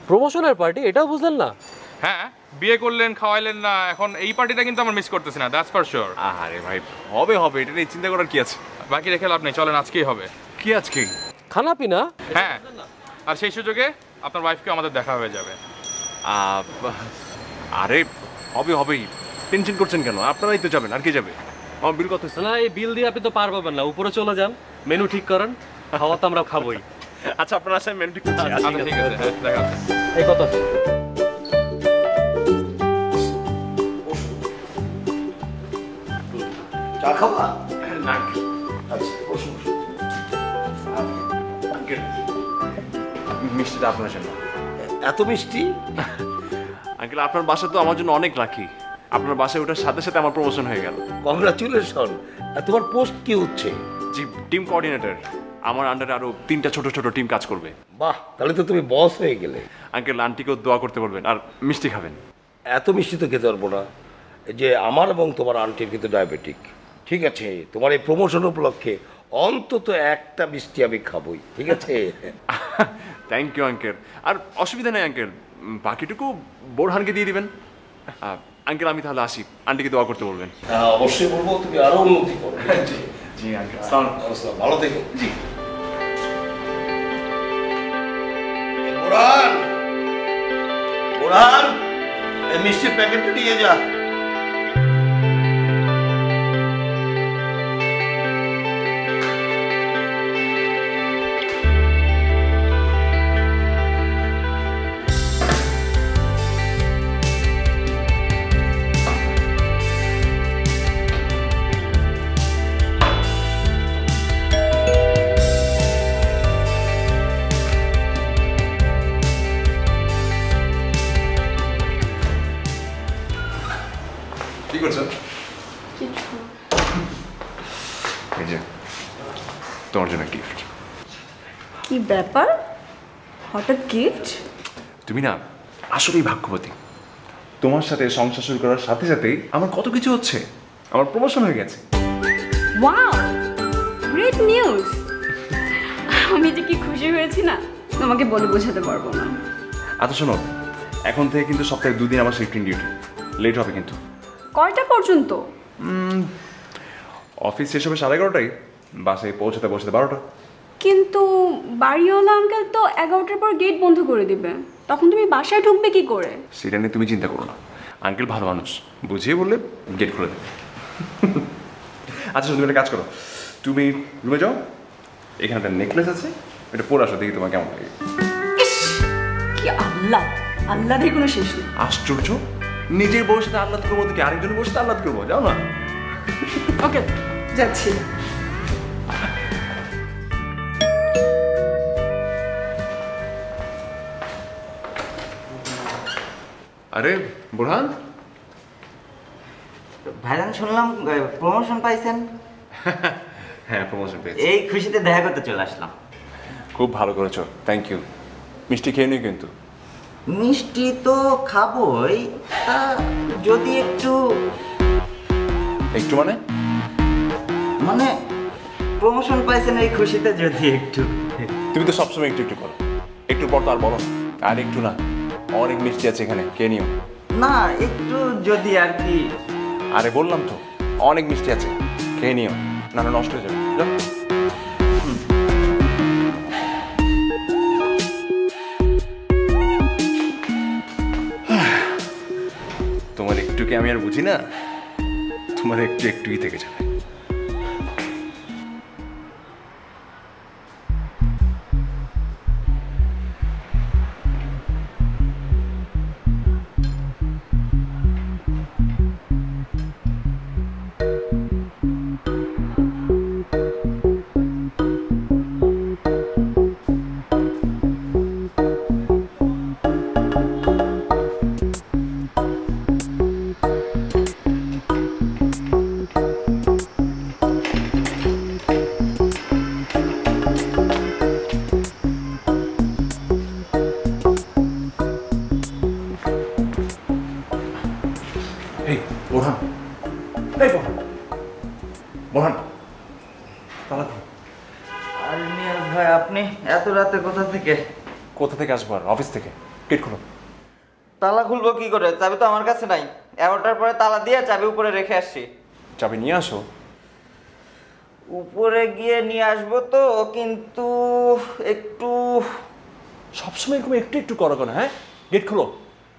প্রমোশনের পার্টি, এটাও বুঝলেন না? হ্যাঁ, বিয়ে করলেন, খাওয়াইলেন না, এখন এই পার্টিটা কিন্তু আমরা মিস করতেছি না, দ্যাটস ফর শিওর। আরে ভাই, হবে হবে, এটা নিয়ে চিন্তা করার কি আছে? বাকি রেখে লাভ নেই, চলেন আজকেই হবে। কি আজকে? খানা পিনা? হ্যাঁ, আর সেই সুযোগে আপনার ওয়াইফকে আমাদের দেখা হয়ে যাবে। আরে হবে হবেই, টেনশন করছেন কেন? আপনারাই তো যাবেন, আর কি যাবে? আমার বিল কত? না, এই বিল দিয়ে আপনি তো পার পাবেন না, উপরে চলে যান, মেনু ঠিক করেন, খাওয়া তো আমরা খাবোই। আচ্ছা, আপনারা আসেন, মেনু ঠিক করছি। আচ্ছা ঠিক আছে, হ্যাঁ, দেখা হচ্ছে। এই কথা চা খাবা? না, আচ্ছা বসুন। মিষ্টিটা আপনার জন্য। এত মিষ্টি? আঙ্কেল, আপনার বাসা তো আমার জন্য অনেক লাকি। আপনার বাসায় ওঠার সাথে সাথে আমার প্রমোশন হয়ে গেল। কংগ্রাচুলেশন। তোমার পোস্ট কি হচ্ছে? জি, টিম কোঅর্ডিনেটর। আমার আন্ডারে আরো 3টা ছোট ছোট টিম কাজ করবে। বাহ, তাহলে তো তুমি বস হয়ে গেলে। আঙ্কেল, আন্টিকেও দোয়া করতে বলবেন, আর মিষ্টি খাবেন। এত মিষ্টি তো খেতে পারবো না, যে আমার এবং তোমার আন্টির কিন্তু ডায়াবেটিক। ঠিক আছে, তোমার এই প্রমোশন উপলক্ষে অন্তত একটা মিষ্টি আমি খাবই, ঠিক আছে? Thank you uncle. আর অসুবিধা নেই আঙ্কেল, বাকিটুকু বোরহানকে দিয়ে দিবেন। আঙ্কেল, আমি তাহলে আসি, আন্টিকে দোয়া করতে বলবেন। হ্যাঁ, অবশ্যই বলবো, তুমি আরো উন্নতি করো। জি আঙ্কেল, ভালো থেকো। জি। বোরহান, বোরহান, এই মিষ্টির প্যাকেটটা নিয়ে যা। এই যে তোমার জন্য গিফট। কি ব্যাপার, হঠাৎ গিফট? তুমি না আসলেই ভাগ্যবতী। তোমার সাথে সংসার শুরু করার সাথে সাথেই আমার কত কিছু হচ্ছে। আমার প্রমোশন হয়ে গেছে। Wow, great news! আমি যে কি খুশি হয়েছি না, তোমাকে বলে বোঝাতে পারবো না। আচ্ছা শোনো, এখন থেকে কিন্তু সপ্তাহে 2 দিন আমার শিফটিং ডিউটি। লেট হবে কিন্তু। কয়টা পর্যন্ত? অফিস শেষ হবে 11:30টায়, বাসে পৌঁছাতে 12টা। কিন্তু বাড়িওয়ালা আঙ্কেল তো 11টার পর গেট বন্ধ করে দিবে, তখন তুমি বাসায় ঢুকবে কি করে? সেটা নিয়ে তুমি চিন্তা করো না, আঙ্কেল ভালো মানুষ, বুঝিয়ে বললে গেট খুলে দেবে। আচ্ছা তুমি একটা কাজ করো, তুমি রুমে যাও, এখানে একটা নেকলেস আছে, এটা পরে আসো, দেখি তোমার কেমন লাগে। ইস, কি আহ্লাদ! আহ্লাদের কোনো শেষ নেই। আশ্চর্য, নিজের বউর সাথে আহ্লাদ করবো কি আরেকজনের বউর সাথে আহ্লাদ করবো? যাও না। ওকে, যাচ্ছি। আরে বোরহান, ভাইজান শুনলাম প্রমোশন পাইছেন। হ্যাঁ প্রমোশন পেয়েছি। এই খুশিতে দেখা করতে চলে আসলাম। খুব ভালো করেছো, থ্যাংক ইউ। মিষ্টি খেয়ে নিই কিন্তু। মিষ্টি তো খাবোই, তা যদি একটু একটু মানে মানে প্রমোশন পাইছেন এই খুশিতে যদি একটু। তুমি তো সবসময় একটু একটু করো, একটু পর তো আর বলো না। আর একটু না, অনেক মিষ্টি আছে এখানে, খেয়ে নিও। না একটু যদি আর কি। আরে বললাম তো অনেক মিষ্টি আছে, খেয়ে নিও, না না নষ্ট হয়ে যাবে। যাও। তোমার একটুকে আমি আর বুঝি না, তোমার একটু একটুই থেকে যাবে। এই বোরহান, এই বোরহান, বোরহান, তালা খুলো। আর নিয়াজ ভাই আপনি এত রাতে কোথা থেকে? কোথা থেকে আসবো আর? অফিস থেকে। গেট খুলো। তালা খুলবো কি করে? চাবি তো আমার কাছে নাই। 11টার পরে তালা দিয়ে চাবি উপরে রেখে আসছি। চাবি নিয়ে আসো। উপরে গিয়ে নিয়ে আসবো তো, কিন্তু একটু সবসময় এরকম একটু একটু করো কেন? হ্যাঁ, গেট খুলো।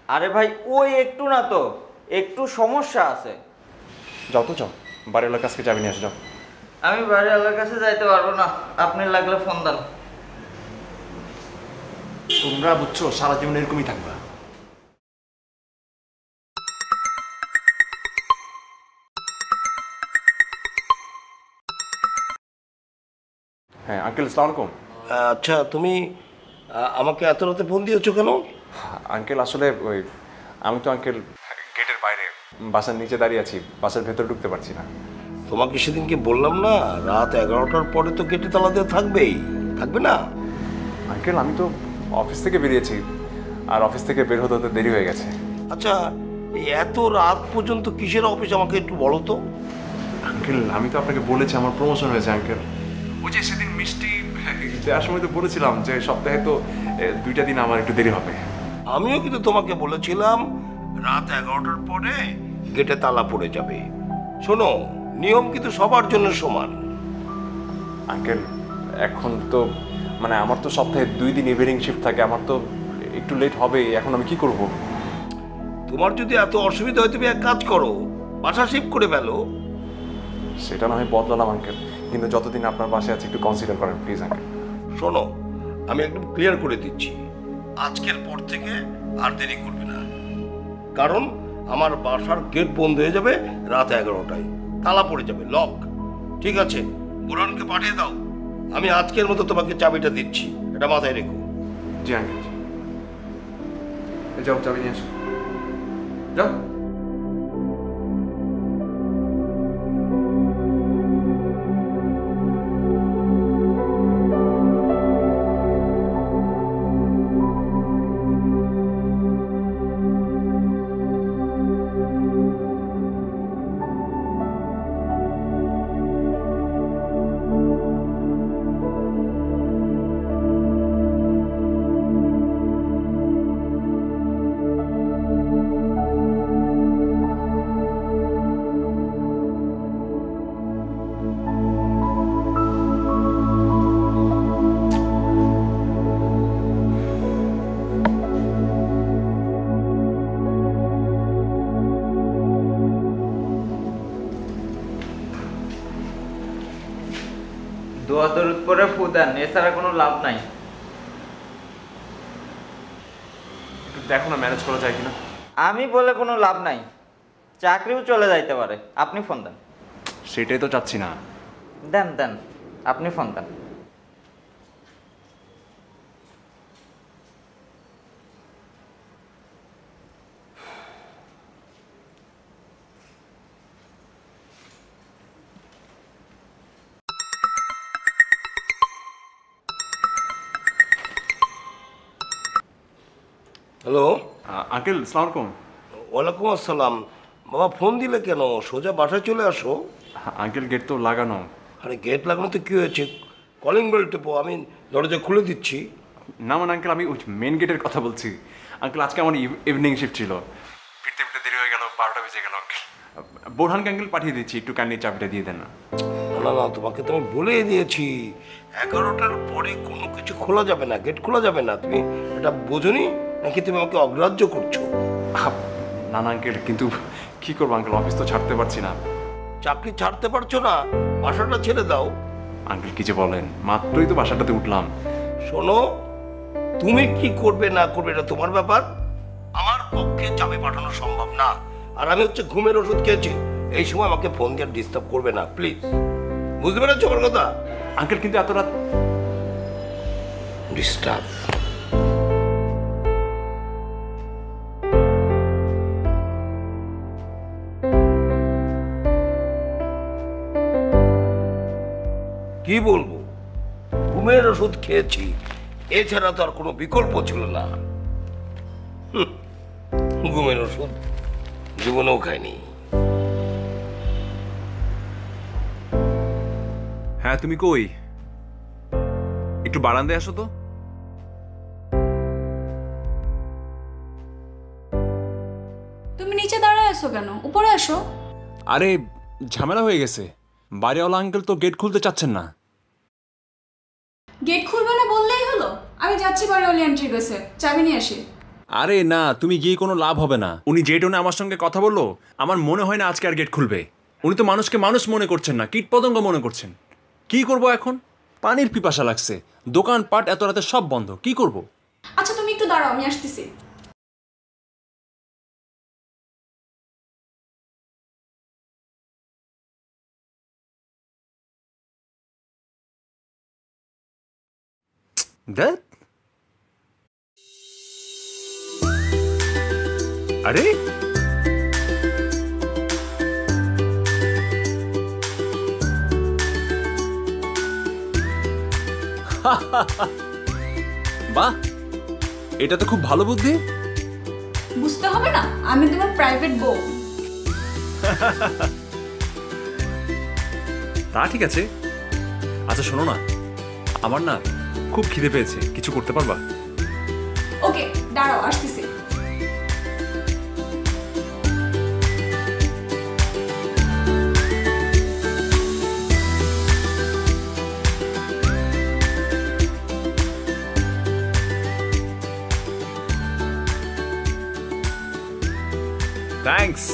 আরে ভাই ওই একটু না তো, একটু সমস্যা আছে। যাও তো, যাও, বাড়িওয়ালার কাছকে চাবি নিয়ে আসো, যাও। আমি বাড়িওয়ালার কাছে যাইতে পারবো না, আপনি লাগলে ফোন দেন। তোমরা বুঝছো সারা জীবন এরকমই থাকবা। হ্যাঁ আঙ্কেল, আসসালামু আলাইকুম। আচ্ছা তুমি আমাকে এত রাতে ফোন দিয়েছো কেন? আঙ্কেল আসলে ওই আমি তো আঙ্কেল গেটের বাইরে বাসার নিচে দাঁড়িয়ে আছি, বাসার ভেতরে ঢুকতে পারছি না। তোমাকে সেদিনকে বললাম না, রাত 11টার পরে তো গেটে তালা দেওয়া থাকবেই, থাকবে না? আঙ্কেল আমি তো অফিস থেকে বেরিয়েছি, আর অফিস থেকে বের হতে হতে দেরি হয়ে গেছে। আচ্ছা এই এত রাত পর্যন্ত কিসের অফিস আমাকে একটু বলো তো। আঙ্কেল আমি তো আপনাকে বলেছি আমার প্রমোশন হয়েছে আঙ্কেল। ওই যে সেদিন মিষ্টি দেওয়ার সময় তো বলেছিলাম যে সপ্তাহে তো 2টা দিন আমার একটু দেরি হবে। আমিও কিন্তু তোমাকে বলেছিলাম রাত 11টার পরে গেটে তালা পড়ে যাবে। শোনো, নিয়ম কিন্তু সবার জন্য সমান। আঙ্কেল এখন তো মানে আমার তো সপ্তাহে 2 দিন ইভিনিং শিফট থাকে, আমার তো একটু লেট হবে, এখন আমি কি করব? তোমার যদি এত অসুবিধা হয় তুমি এক কাজ করো, বাসা শিফট করে ফেলো। সেটা না হয় বদলালাম আঙ্কেল, কিন্তু যতদিন আপনার বাসায় আছে একটু কনসিডার করেন প্লিজ আঙ্কেল। শোনো, আমি একদম ক্লিয়ার করে দিচ্ছি, আজকের পর থেকে আর দেরি করবে না, কারণ আমার বাসার গেট বন্ধ হয়ে যাবে রাত 11টায়, তালা পড়ে যাবে, লক। ঠিক আছে, বুরহানকে পাঠিয়ে দাও, আমি আজকের মতো তোমাকে চাবিটা দিচ্ছি, এটা মাথায় রেখো। জি আঙ্কেল। যাও চাবি নিয়ে আসো, যাও। দোয়া দরুদ পরে ফু দেন, এছাড়া কোনো লাভ নাই। একটু দেখো না ম্যানেজ করা যায় কিনা। আমি বলে কোনো লাভ নাই, চাকরিও চলে যাইতে পারে। আপনি ফোন দেন। সেটাই তো চাচ্ছি না। দেন দেন, আপনি ফোন দেন। হ্যালো আঙ্কেল, সালাম আলাইকুম। ওয়ালাইকুম আসসালাম। বাবা ফোন দিলে কেন? সোজা বাসায় চলে আসো। আঙ্কেল গেট তো লাগানো। আরে গেট লাগানো তো কী হয়েছে? কলিং বেল টেপো, আমি দরজা খুলে দিচ্ছি। না মানে আঙ্কেল, আমি ওই মেন গেটের কথা বলছি। আঙ্কেল আজকে আমার ইভিনিং শিফট ছিল, ফিরতে ফিরতে দেরি হয়ে গেল, 12টা বেজে গেল। আঙ্কেল বোরহানকে আঙ্কেল পাঠিয়ে দিচ্ছি, একটু কাইন্ডলি চাবিটা দিয়ে দেন না। না না, তোমাকে তো আমি বলেই দিয়েছি 11টার পরে কোনো কিছু খোলা যাবে না, গেট খোলা যাবে না। তুমি এটা বোঝোনি নাকি তুমি আমাকে অগ্রাহ্য করছো? না না আঙ্কেল, কিন্তু কি করবো আঙ্কেল, অফিস তো ছাড়তে পারছি না। চাকরি ছাড়তে পারছো না? বাসাটা ছেড়ে দাও। আঙ্কেল কি যে বলেন, মাত্রই তো বাসাটাতে উঠলাম। শোনো, তুমি কি করবে না করবে এটা তোমার ব্যাপার। আমার পক্ষে চাবি পাঠানো সম্ভব না, আর আমি হচ্ছে ঘুমের ওষুধ খেয়েছি। এই সময় আমাকে ফোন দিয়ে ডিস্টার্ব করবে না প্লিজ, বুঝতে পেরেছো আমার কথা? আঙ্কেল কিন্তু এত রাত ডিস্টার্ব। কি বলবো, ঘুমের ওষুধ খেয়েছি, এছাড়া তো আর কোনো বিকল্প ছিল না। ঘুমের ওষুধ জীবনেও খাইনি। হ্যাঁ তুমি কই? একটু বারান্দায় আসো তো। তুমি নিচে দাঁড়ায় আছো কেন? উপরে আসো। আরে ঝামেলা হয়ে গেছে, বাড়িওয়ালা আঙ্কেল তো গেট খুলতে চাচ্ছেন না। গেট খুলবে না বললেই হলো। আমি যাচ্ছি বাড়িওয়ালি এন্ট্রি গেছে, চাবি নিয়ে আসি। আরে না, তুমি গিয়ে কোনো লাভ হবে না। উনি যে টোনে আমার সঙ্গে কথা বললো, আমার মনে হয় না আজকে আর গেট খুলবে। উনি তো মানুষকে মানুষ মনে করছেন না, কীট পতঙ্গ মনে করছেন। কি করব এখন? পানির পিপাসা লাগছে, দোকানপাট এত রাতে সব বন্ধ, কি করব? আচ্ছা তুমি একটু দাঁড়াও, আমি আসতেছি। দেখ, আরে বাহ, এটা তো খুব ভালো বুদ্ধি। বুঝতে হবে না, আমি তোমার প্রাইভেট বউ। তা ঠিক আছে। আচ্ছা শোনো না, আমার না খুব খিদে পেয়েছে, কিছু করতে পারবা? ওকে দাঁড়াও, আসতেছি। থ্যাঙ্কস।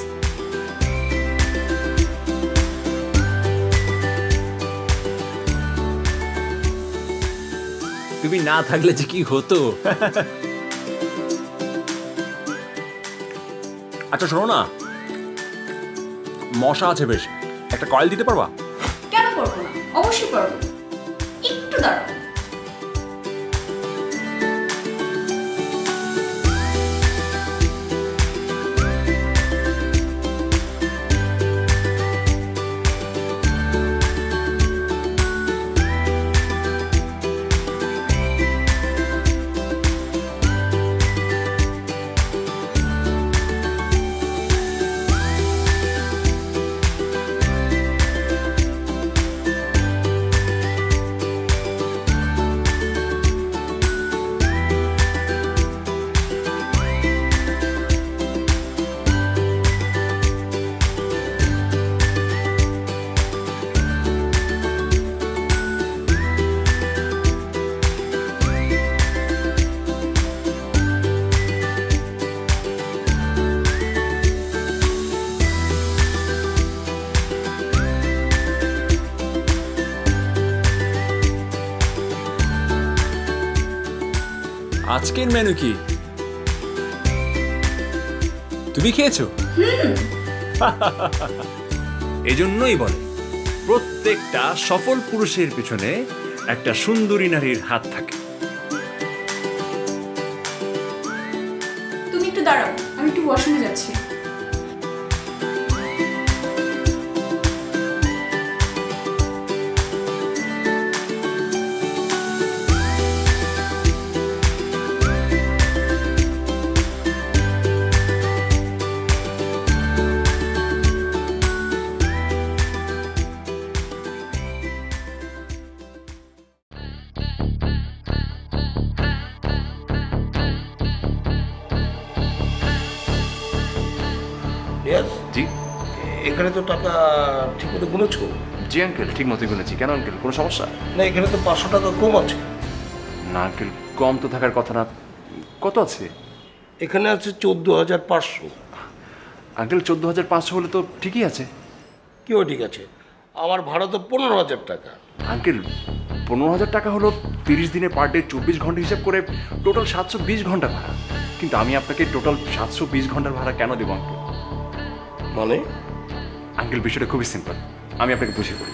তুমি না থাকলে যে কি হতো। আচ্ছা শোনো না, মশা আছে বেশ, একটা কয়েল দিতে পারবা? কেন পারবো না, অবশ্যই পারবো। একটু দাঁড়াও। আজকের মেনু কি তুমি খেয়েছো? এজন্যই বলে প্রত্যেকটা সফল পুরুষের পিছনে একটা সুন্দরী নারীর হাত থাকে। তুমি একটু দাঁড়াও, আমি একটু ওয়াশরুমে যাচ্ছি। জি, এখানে তো টাকা ঠিক মতো গুনেছো? জি আঙ্কেল, ঠিক মতো গুনেছি। কেন আঙ্কেল, কোনো সমস্যা? না, এখানে তো 500 টাকা কম আছে। না আঙ্কেল, কম তো থাকার কথা না। কত আছে? এখানে আছে 14,500। আঙ্কেল 14,500 হলে তো ঠিকই আছে। কেউ ঠিক আছে, আমার ভাড়া তো 15,000 টাকা। আঙ্কেল 15,000 টাকা হলো 30 দিনে পার ডে 24 ঘন্টা হিসাব করে টোটাল 720 ঘন্টা ভাড়া। কিন্তু আমি আপনাকে টোটাল 720 ঘন্টার ভাড়া কেন দেবো আঙ্কেল? মানে আঙ্কেল বিষয়টা খুবই সিম্পল, আমি আপনাকে বুঝিয়ে বলি।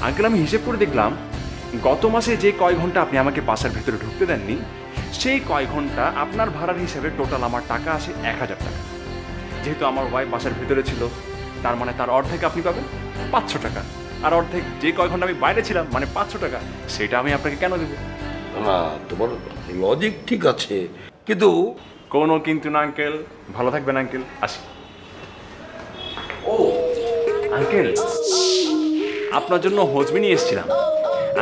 আঙ্কেল আমি হিসেব করে দেখলাম গত মাসে যে কয় ঘন্টা আপনি আমাকে বাসার ভেতরে ঢুকতে দেননি, সেই কয় ঘন্টা আপনার ভাড়ার হিসেবে টোটাল আমার টাকা আসে 1,000 টাকা। যেহেতু আমার ওয়াইফ বাসার ভেতরে ছিল, তার মানে তার অর্ধেক আপনি পাবেন 500 টাকা। আর অর্ধেক যে কয় ঘন্টা আমি বাইরে ছিলাম মানে 500 টাকা, সেটা আমি আপনাকে কেন দেবো? না, তোমার লজিক ঠিক আছে, কিন্তু কোনো কিন্তু না আঙ্কেল। ভালো থাকবেন আঙ্কেল, আসি। ও আঙ্কেল, আপনার জন্য হজমি নিয়ে এসেছিলাম।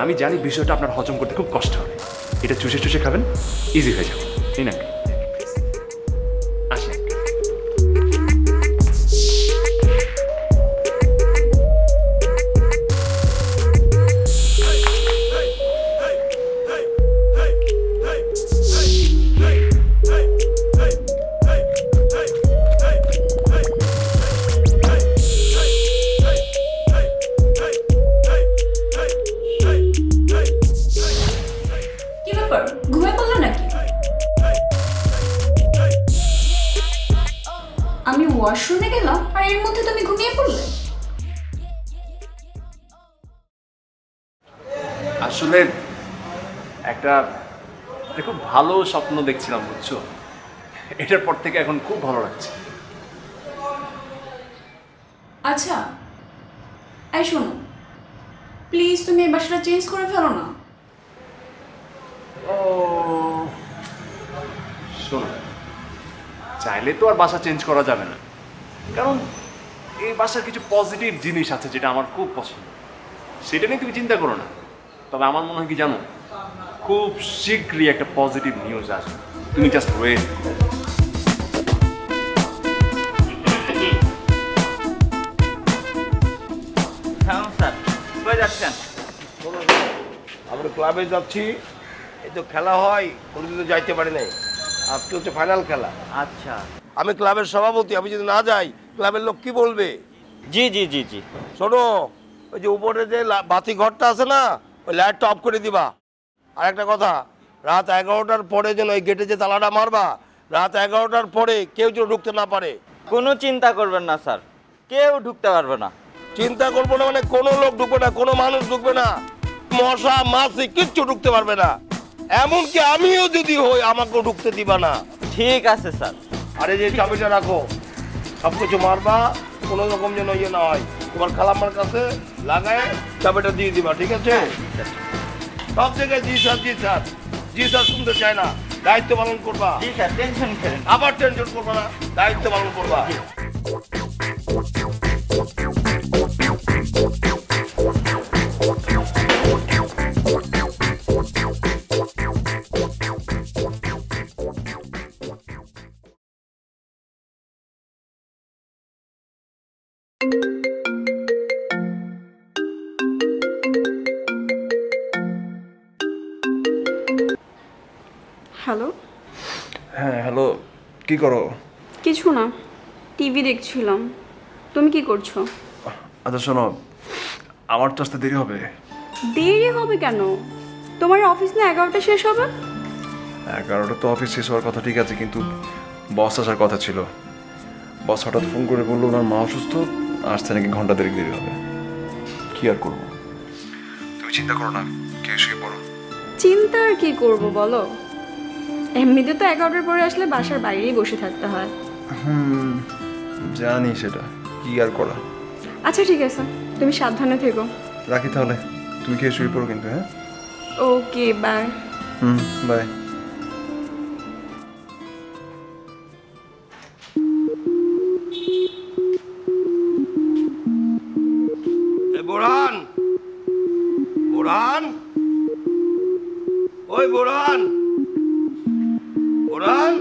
আমি জানি বিষয়টা আপনার হজম করতে খুব কষ্ট হবে, এটা চুষে চুষে খাবেন, ইজি হয়ে যাবে। নিন আঙ্কেল, আসি। আমি ওয়াশরুমে গেলাম আর এর মধ্যে তুমি ঘুমিয়ে পড়লে? আসলে একটা খুব ভালো স্বপ্ন দেখছিলাম, বুঝছো? এটার পর থেকে এখন খুব ভালো লাগছে। আচ্ছা এই শোনো, প্লিজ তুমি এই বাসাটা চেঞ্জ করে ফেলো না। ও শোনো, চাইলে তো আর বাসা চেঞ্জ করা যাবে না, কারণ এই বাসার কিছু পজিটিভ জিনিস আছে যেটা আমার খুব পছন্দ। সেটা নিয়ে তুমি চিন্তা করো না। তবে আমার মনে হয় কি জানো, খুব শীঘ্রই একটা পজিটিভ নিউজ আসবে, তুমি জাস্ট ওয়েট। হ্যাঁ স্যার, কই যাচ্ছেন? আমরা ক্লাবে যাচ্ছি, এই তো খেলা হয়, কোনোদিন তো যাইতে পারি নাই, আজকে হচ্ছে ফাইনাল খেলা। আচ্ছা, আমি ক্লাবের সভাপতি, আমি যদি না যাই ক্লাবের লোক কি বলবে? জি জি জি জি। শোনো, ওই যে উপরে যে বাতি ঘরটা আছে না, ওই লাইটটা অফ করে দিবা। আর একটা কথা, রাত 11টার পরে যেন ওই গেটে যে তালাটা মারবা, রাত 11টার পরে কেউ যেন ঢুকতে না পারে। কোনো চিন্তা করবেন না স্যার, কেউ ঢুকতে পারবে না। চিন্তা করবো না মানে কোনো লোক ঢুকবে না, কোনো মানুষ ঢুকবে না, মশা মাছি কিচ্ছু ঢুকতে পারবে না। এমনকি আমিও যদি হই আমাকেও ঢুকতে দিবা না। ঠিক আছে স্যার। আরে যে চাবিটা রাখো, সব কিছু মারবা, কোনো রকম যেন ইয়ে না হয়। তোমার খালাম্মার কাছে লাগায় চাবিটা দিয়ে দিবা, ঠিক আছে? সব জায়গায় জি স্যার জি স্যার জি স্যার শুনতে চায় না, দায়িত্ব পালন করবা। জি স্যার, টেনশন করেন। আবার টেনশন করবা না, দায়িত্ব পালন করবা। হ্যালো। হ্যাঁ হ্যালো, কি করো? কিছু না, টিভি দেখছিলাম। তুমি কি করছো? আচ্ছা শোনো, আমার তো আসতে দেরি হবে। দেরি হবে কেন? তোমার অফিস না 11টা শেষ হবে? 11টা তো অফিস শেষ হওয়ার কথা, ঠিক আছে, কিন্তু বস আসার কথা ছিল। বস হঠাৎ ফোন করে বললো ওনার মা অসুস্থ, আসতে নাকি ঘন্টা দেরি হবে। কি আর করবো, তুমি চিন্তা করো না, কে শুয়ে পড়ো। চিন্তা আর কি করবো বলো, এমনিতে তো 11টার পরে আসলে বাসার বাইরেই বসে থাকতে হয়। জানি সেটা, কি আর করা। আচ্ছা ঠিক আছে, তুমি সাবধানে থেকো। রাখি তাহলে, তুমি খেয়ে শুয়ে পড়ো কিন্তু। হ্যাঁ, ওকে, বাই। বাই। বোরহান, বোরহান, ওই বোরহান, বোরহান,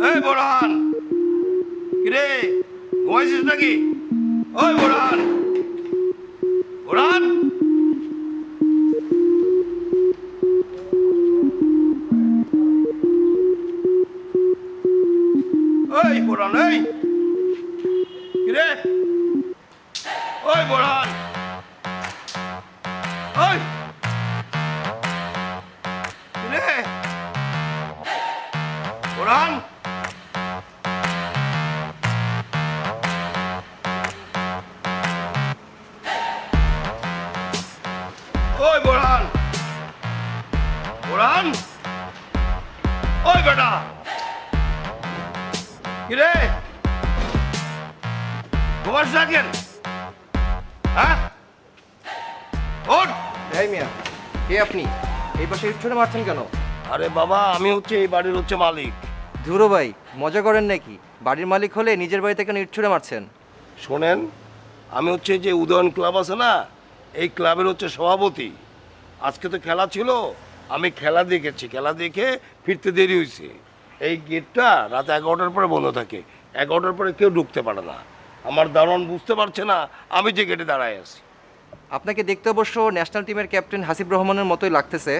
এই বোরহান, কিরে ঘুমাইছিস নাকি? ওই বোরহান, বোরহান, ওই বোরহান, এই কিরে, ওই বোরহান, ওই কিরে বোরহান, ওই বোরহান, বোরহান, ওই বেটা কিরে ঘুমাস না কেন? হ্যাঁ, ওঠ। এই মিয়া, কে আপনি? এই পাশে ইট ছুঁড়ে মারছেন কেন? আরে বাবা, আমি হচ্ছে এই বাড়ির মালিক। ধুরো ভাই, মজা করেন নাকি? বাড়ির মালিক হলে নিজের বাড়িতে কেন ইট ছুঁড়ে মারছেন? শোনেন, আমি হচ্ছে যে উদয়ন ক্লাব আছে না, এই ক্লাবের সভাপতি। আজকে তো খেলা ছিল, আমি খেলা দেখেছি, খেলা দেখে ফিরতে দেরি হয়েছে। এই গেটটা রাত 11টার পরে বন্ধ থাকে, 11টার পরে কেউ ঢুকতে পারে না। আমার দারোয়ান বুঝতে পারছে না আমি যে গেটে দাঁড়ায় আছি। আপনাকে দেখতে অবশ্য ন্যাশনাল টিমের ক্যাপ্টেন হাসিব রহমানের মতোই লাগতেছে,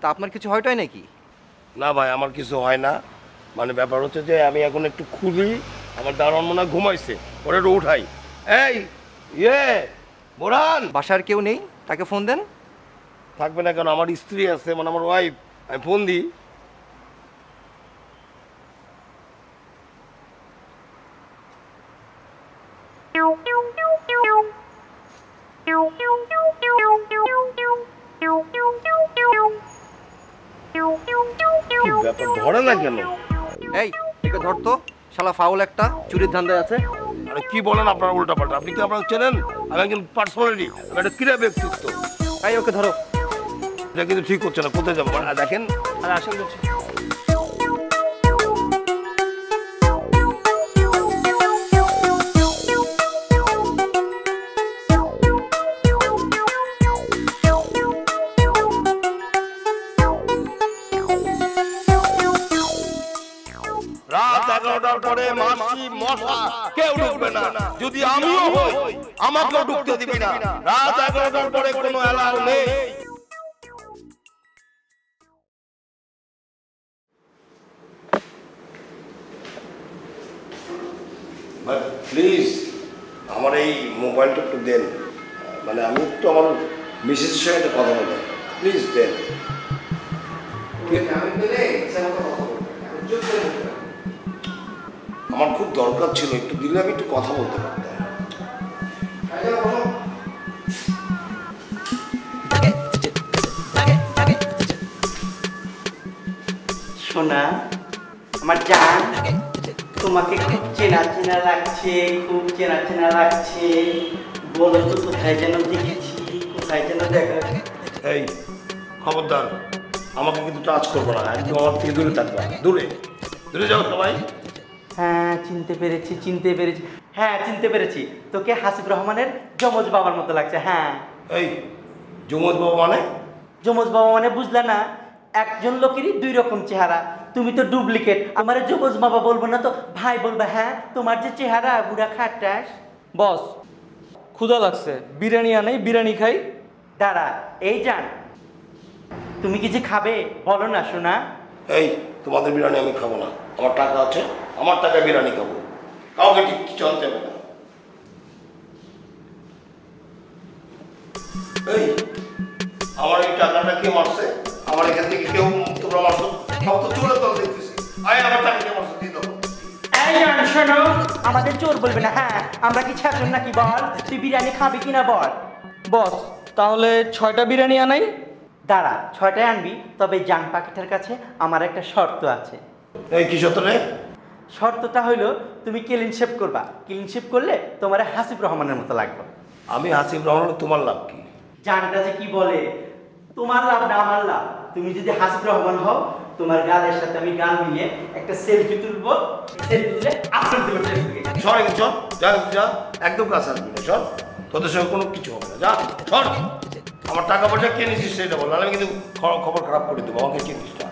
তা আপনার কিছু হয়টাই নাকি? না ভাই, আমার কিছু হয় না। মানে ব্যাপার হচ্ছে যে আমি এখন একটু খুলি, আমার দারোয়ান মনে হয় ঘুমাইছে, ওরা একটু উঠাই। এই বোরহান, বাসার কেউ নেই, তাকে ফোন দেন। থাকবে না কেন, আমার স্ত্রী আছে, মানে আমার ওয়াইফ, আমি ফোন দিই। ধরে না কেন? এই একে ধরতো, শালা ফাউল একটা, চুরির ধান্দায় আছে। আরে কি বলেন আপনারা উল্টা পাল্টা? আপনি কি আপনারা চেনেন? আমি একজন পার্সোনালিটি, আমি একটা ক্রীড়া ব্যক্তিত্ব। এই ওকে ধরো। এটা কিন্তু ঠিক হচ্ছে না, কোথায় যাবো দেখেন। আরে আসেন বলছি। রাত 11টার পরে মাছি মশা কেউ ঢুকবে না, যদি আমিও হই আমাকেও ঢুকতে দিবি না। রাত 11টার পরে কোনো অ্যালাউ নেই। প্লিজ আমার এই মোবাইলটা একটু দেন, মানে আমি একটু আমার মিসেসের সঙ্গে একটা কথা বলবো, প্লিজ দেন। আমার খুব দরকার ছিল, একটু দিলে আমি একটু কথা বলতে পারতাম। সোনা আমার জান, তোমাকে খুব চেনা চেনা লাগছে, খুব চেনা চেনা লাগছে। বলো তো কোথায় যেন দেখেছি, কোথায় যেন দেখা। এই খবরদার, আমাকে কিন্তু টাচ করবো না, একদম আমার থেকে দূরে থাকবা, দূরে দূরে যাও সবাই। হ্যাঁ চিনতে পেরেছি, চিনতে পেরেছি, হ্যাঁ চিনতে পেরেছি। তোকে হাসিব রহমানের যমজ বাবার মতো লাগছে। হ্যাঁ এই যমজ বাবা মানে? যমজ বাবা মানে বুঝলে না, একজন লোকেরই দুই রকম চেহারা। তুমি তো ডুপ্লিকেট, আমার যমজ বাবা বলবো না তো ভাই বলবে। হ্যাঁ তোমার যে চেহারা, বুড়া খাটাস। বস ক্ষুধা লাগছে, বিরিয়ানি আনাই, বিরিয়ানি খাই। দাঁড়া, এই যান, তুমি কিছু খাবে বলো না সোনা। এই তোমাদের বিরিয়ানি আমি খাবো না, আমার টাকা আছে, আমার টাকায় বিরিয়ানি খাবো, কাউকে ঠিক চলতে হবে না। এই আমার এই টাকাটা কে মারছে? আমার এখান থেকে কেউ তোমরা মারছো, সব তো চোরের দল দেখতেছি। আয় আমার টাকা মারছো, দিয়ে দাও। এই জান শোনো, আমাদের চোর বলবে না। হ্যাঁ, আমরা কি ছাত্র নাকি বল? তুই বিরিয়ানি খাবি কিনা বল। বস তাহলে 6টা বিরিয়ানি আনাই। দাঁড়া, 6টায় আনবি, তবে জান পাখিটার কাছে আমার একটা শর্ত আছে। এই কি শর্ত রে? শর্তটা হইলো তুমি ক্লিন শেভ করবা। ক্লিন শেভ করলে তোমার হাসিব রহমানের মতো লাগবে। আমি হাসিব রহমান, তোমার লাভ কি? জানটা যে কি বলে, তোমার লাভ না আমার লাভ। তুমি যদি হাসিব রহমান হও, তোমার গালের সাথে আমি গাল মিলিয়ে একটা সেলফি তুলবো। সেলফি তুলে আপলোড দেবো ফেসবুকে। সর এখানে, সর, যা যা, একদম কাছে আসবি না, সর। তোদের সঙ্গে কোনো কিছু হবে না, যা সর। আমার টাকা পয়সা কে নিছিস সেটা বল, আমি কিন্তু খবর খারাপ করে দেবো, আমাকে চিনিস না।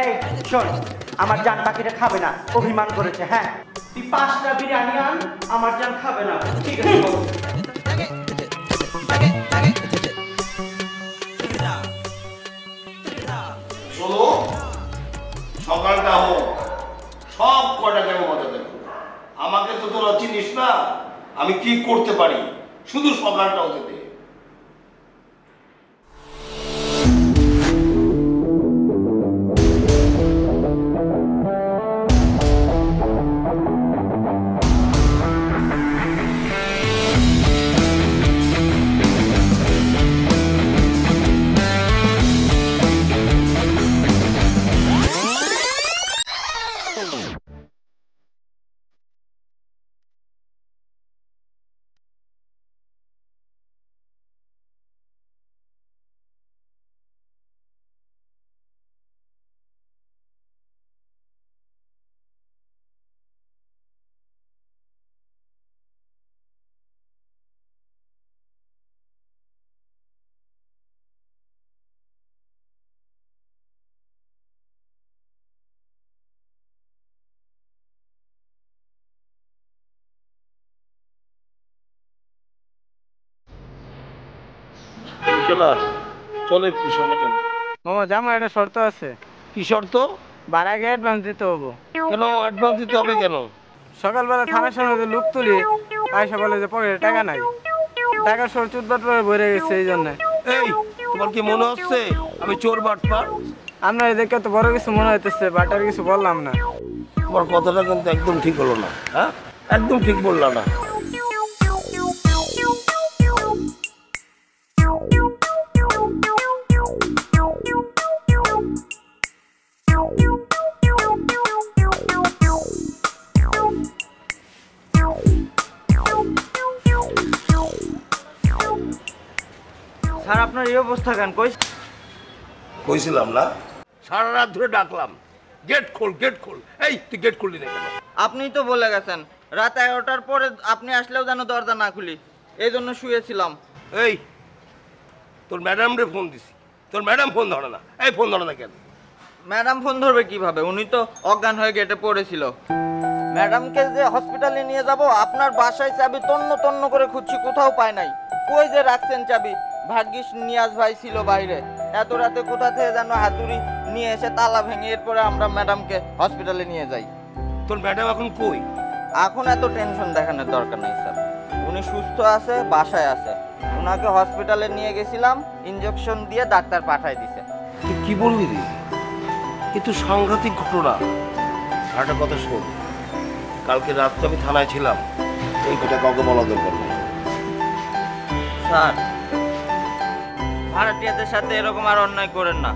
এই শোন, আমার জান পাখিটা খাবে না, অভিমান করেছে। হ্যাঁ, তুই 5টা বিরিয়ানি আন, আমার জান খাবে না। ঠিক আছে বল। শোনো, সকালটা হোক, সব কটাকে মজা দেখো। আমাকে তো তোরা চিনিস না, আমি কি করতে পারি, শুধু সকালটা হতে দে। চলে মামা জামা একটা শর্ত আছে। কি শর্ত? ভাড়া আগে অ্যাডভান্স দিতে হবো। কেন অ্যাডভান্স দিতে হবে কেন? সকালবেলা থানার সামনে যে লোক তুলি, আয়সা বলে যে পকেটে টাকা নাই, টাকা সর চুটবাট করে ভরে গেছে। এই জন্য এই তোমার কি মনে হচ্ছে আমি চোর বাটপার? আপনার এদেরকে তো বড় কিছু মনে হইতেছে, বাটার কিছু বললাম না। তোমার কথাটা কিন্তু একদম ঠিক হলো না। হ্যাঁ, একদম ঠিক বললা না। স্যার, আপনার এই অবস্থা কেন? কইছিলাম না, সারা রাত ধরে ডাকলাম, গেট খোল গেট খোল। এই তুই গেট খুললি না কেন? আপনিই তো বলে গেছেন রাত 11টার পরে আপনি আসলেও যেন দরজা না খুলি, এই জন্য শুয়েছিলাম। এই তোর ম্যাডাম রে ফোন দিছি, তোর ম্যাডাম ফোন ধরে না। এই ফোন ধরে না কেন? ম্যাডাম ফোন ধরবে কিভাবে? উনি তো অজ্ঞান হয়ে গেটে পড়েছিল। ম্যাডামকে যে হসপিটালে নিয়ে যাব, আপনার বাসায় চাবি তন্ন তন্ন করে খুঁজছি, কোথাও পাই নাই। কই যে রাখছেন চাবি? ভাগ্যিস নিয়াজ ভাই ছিল বাইরে, এত রাতে কোথা থেকে যেন হাতুড়ি নিয়ে এসে তালা ভেঙে এরপরে আমরা ম্যাডামকে হসপিটালে নিয়ে যাই। তোর ম্যাডাম এখন কই? এখন এত টেনশন দেখানোর দরকার নাই স্যার, উনি সুস্থ আছে, বাসায় আছে। ওনাকে হসপিটালে নিয়ে গেছিলাম, ইনজেকশন দিয়ে ডাক্তার পাঠাই দিছে। তুই কি বললি রে? এ তো সাংঘাতিক ঘটনা। আর একটা কথা শোন, কালকে রাত তো আমি থানায় ছিলাম, এই কথা কাউকে বলা দরকার নেই। স্যার, ভাড়াটিয়াদের সাথে এরকম আর অন্যায় করেন না।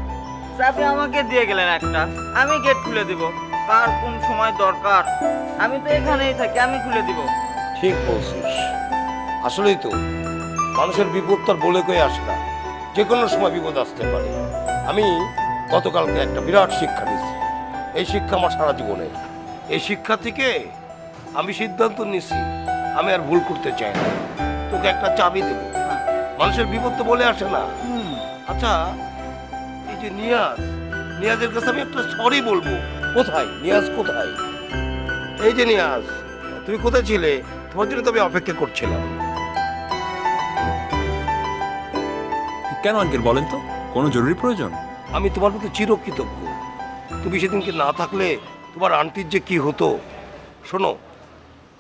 চাবি আমাকে দিয়ে গেলেন একটা, আমি গেট খুলে দিব। কার কোন সময় দরকার, আমি তো এখানেই থাকি, আমি খুলে দিব। ঠিক বলছিস, আসলেই তো মানুষের বিপদ তার বলে কয়ে আসে না, যে কোনো সময় বিপদ আসতে পারে। আমি গতকালকে একটা বিরাট শিক্ষা নিয়েছি, এই শিক্ষা আমার সারা জীবনের। এই শিক্ষা থেকে আমি সিদ্ধান্ত নিছি আমি আর ভুল করতে চাই না। তোকে একটা চাবি দেব, মানুষের বিপদ তো বলে আসে না। আচ্ছা, এই যে নিয়াজের কাছে আমি একটা সরি বলবো। কোথায় নিয়াজ, কোথায়? এই যে নিয়াজ, তুমি কোথায় ছিলে? তোমার জন্য তো আমি অপেক্ষা করছিলাম। কেন আঙ্কেল বলেন তো, কোনো জরুরি প্রয়োজন? আমি তোমার প্রতি চিরকৃতজ্ঞ। তুমি সেদিনকে না থাকলে তোমার আন্টির যে কি হতো। শোনো,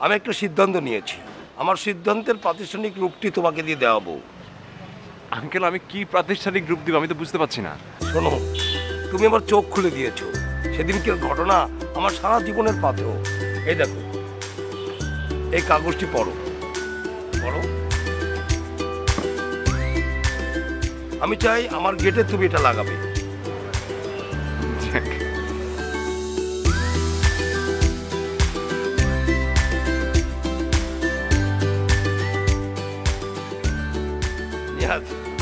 আমি একটা সিদ্ধান্ত নিয়েছি, আমার সিদ্ধান্তের প্রাতিষ্ঠানিক রূপটি তোমাকে দিয়ে দেওয়াবো। আঙ্কেল আমি কি প্রাতিষ্ঠানিক গ্রুপ দিব আমি তো বুঝতে পারছি না। শোনো, তুমি আমার চোখ খুলে দিয়েছো। সেদিনকের ঘটনা আমার সারা জীবনের পাথেও। এই দেখো, এই কাগজটি পড়ো পড়ো। আমি চাই আমার গেটে তুমি এটা লাগাবে।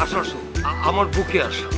আসো আসো, আমার বুকে আসো।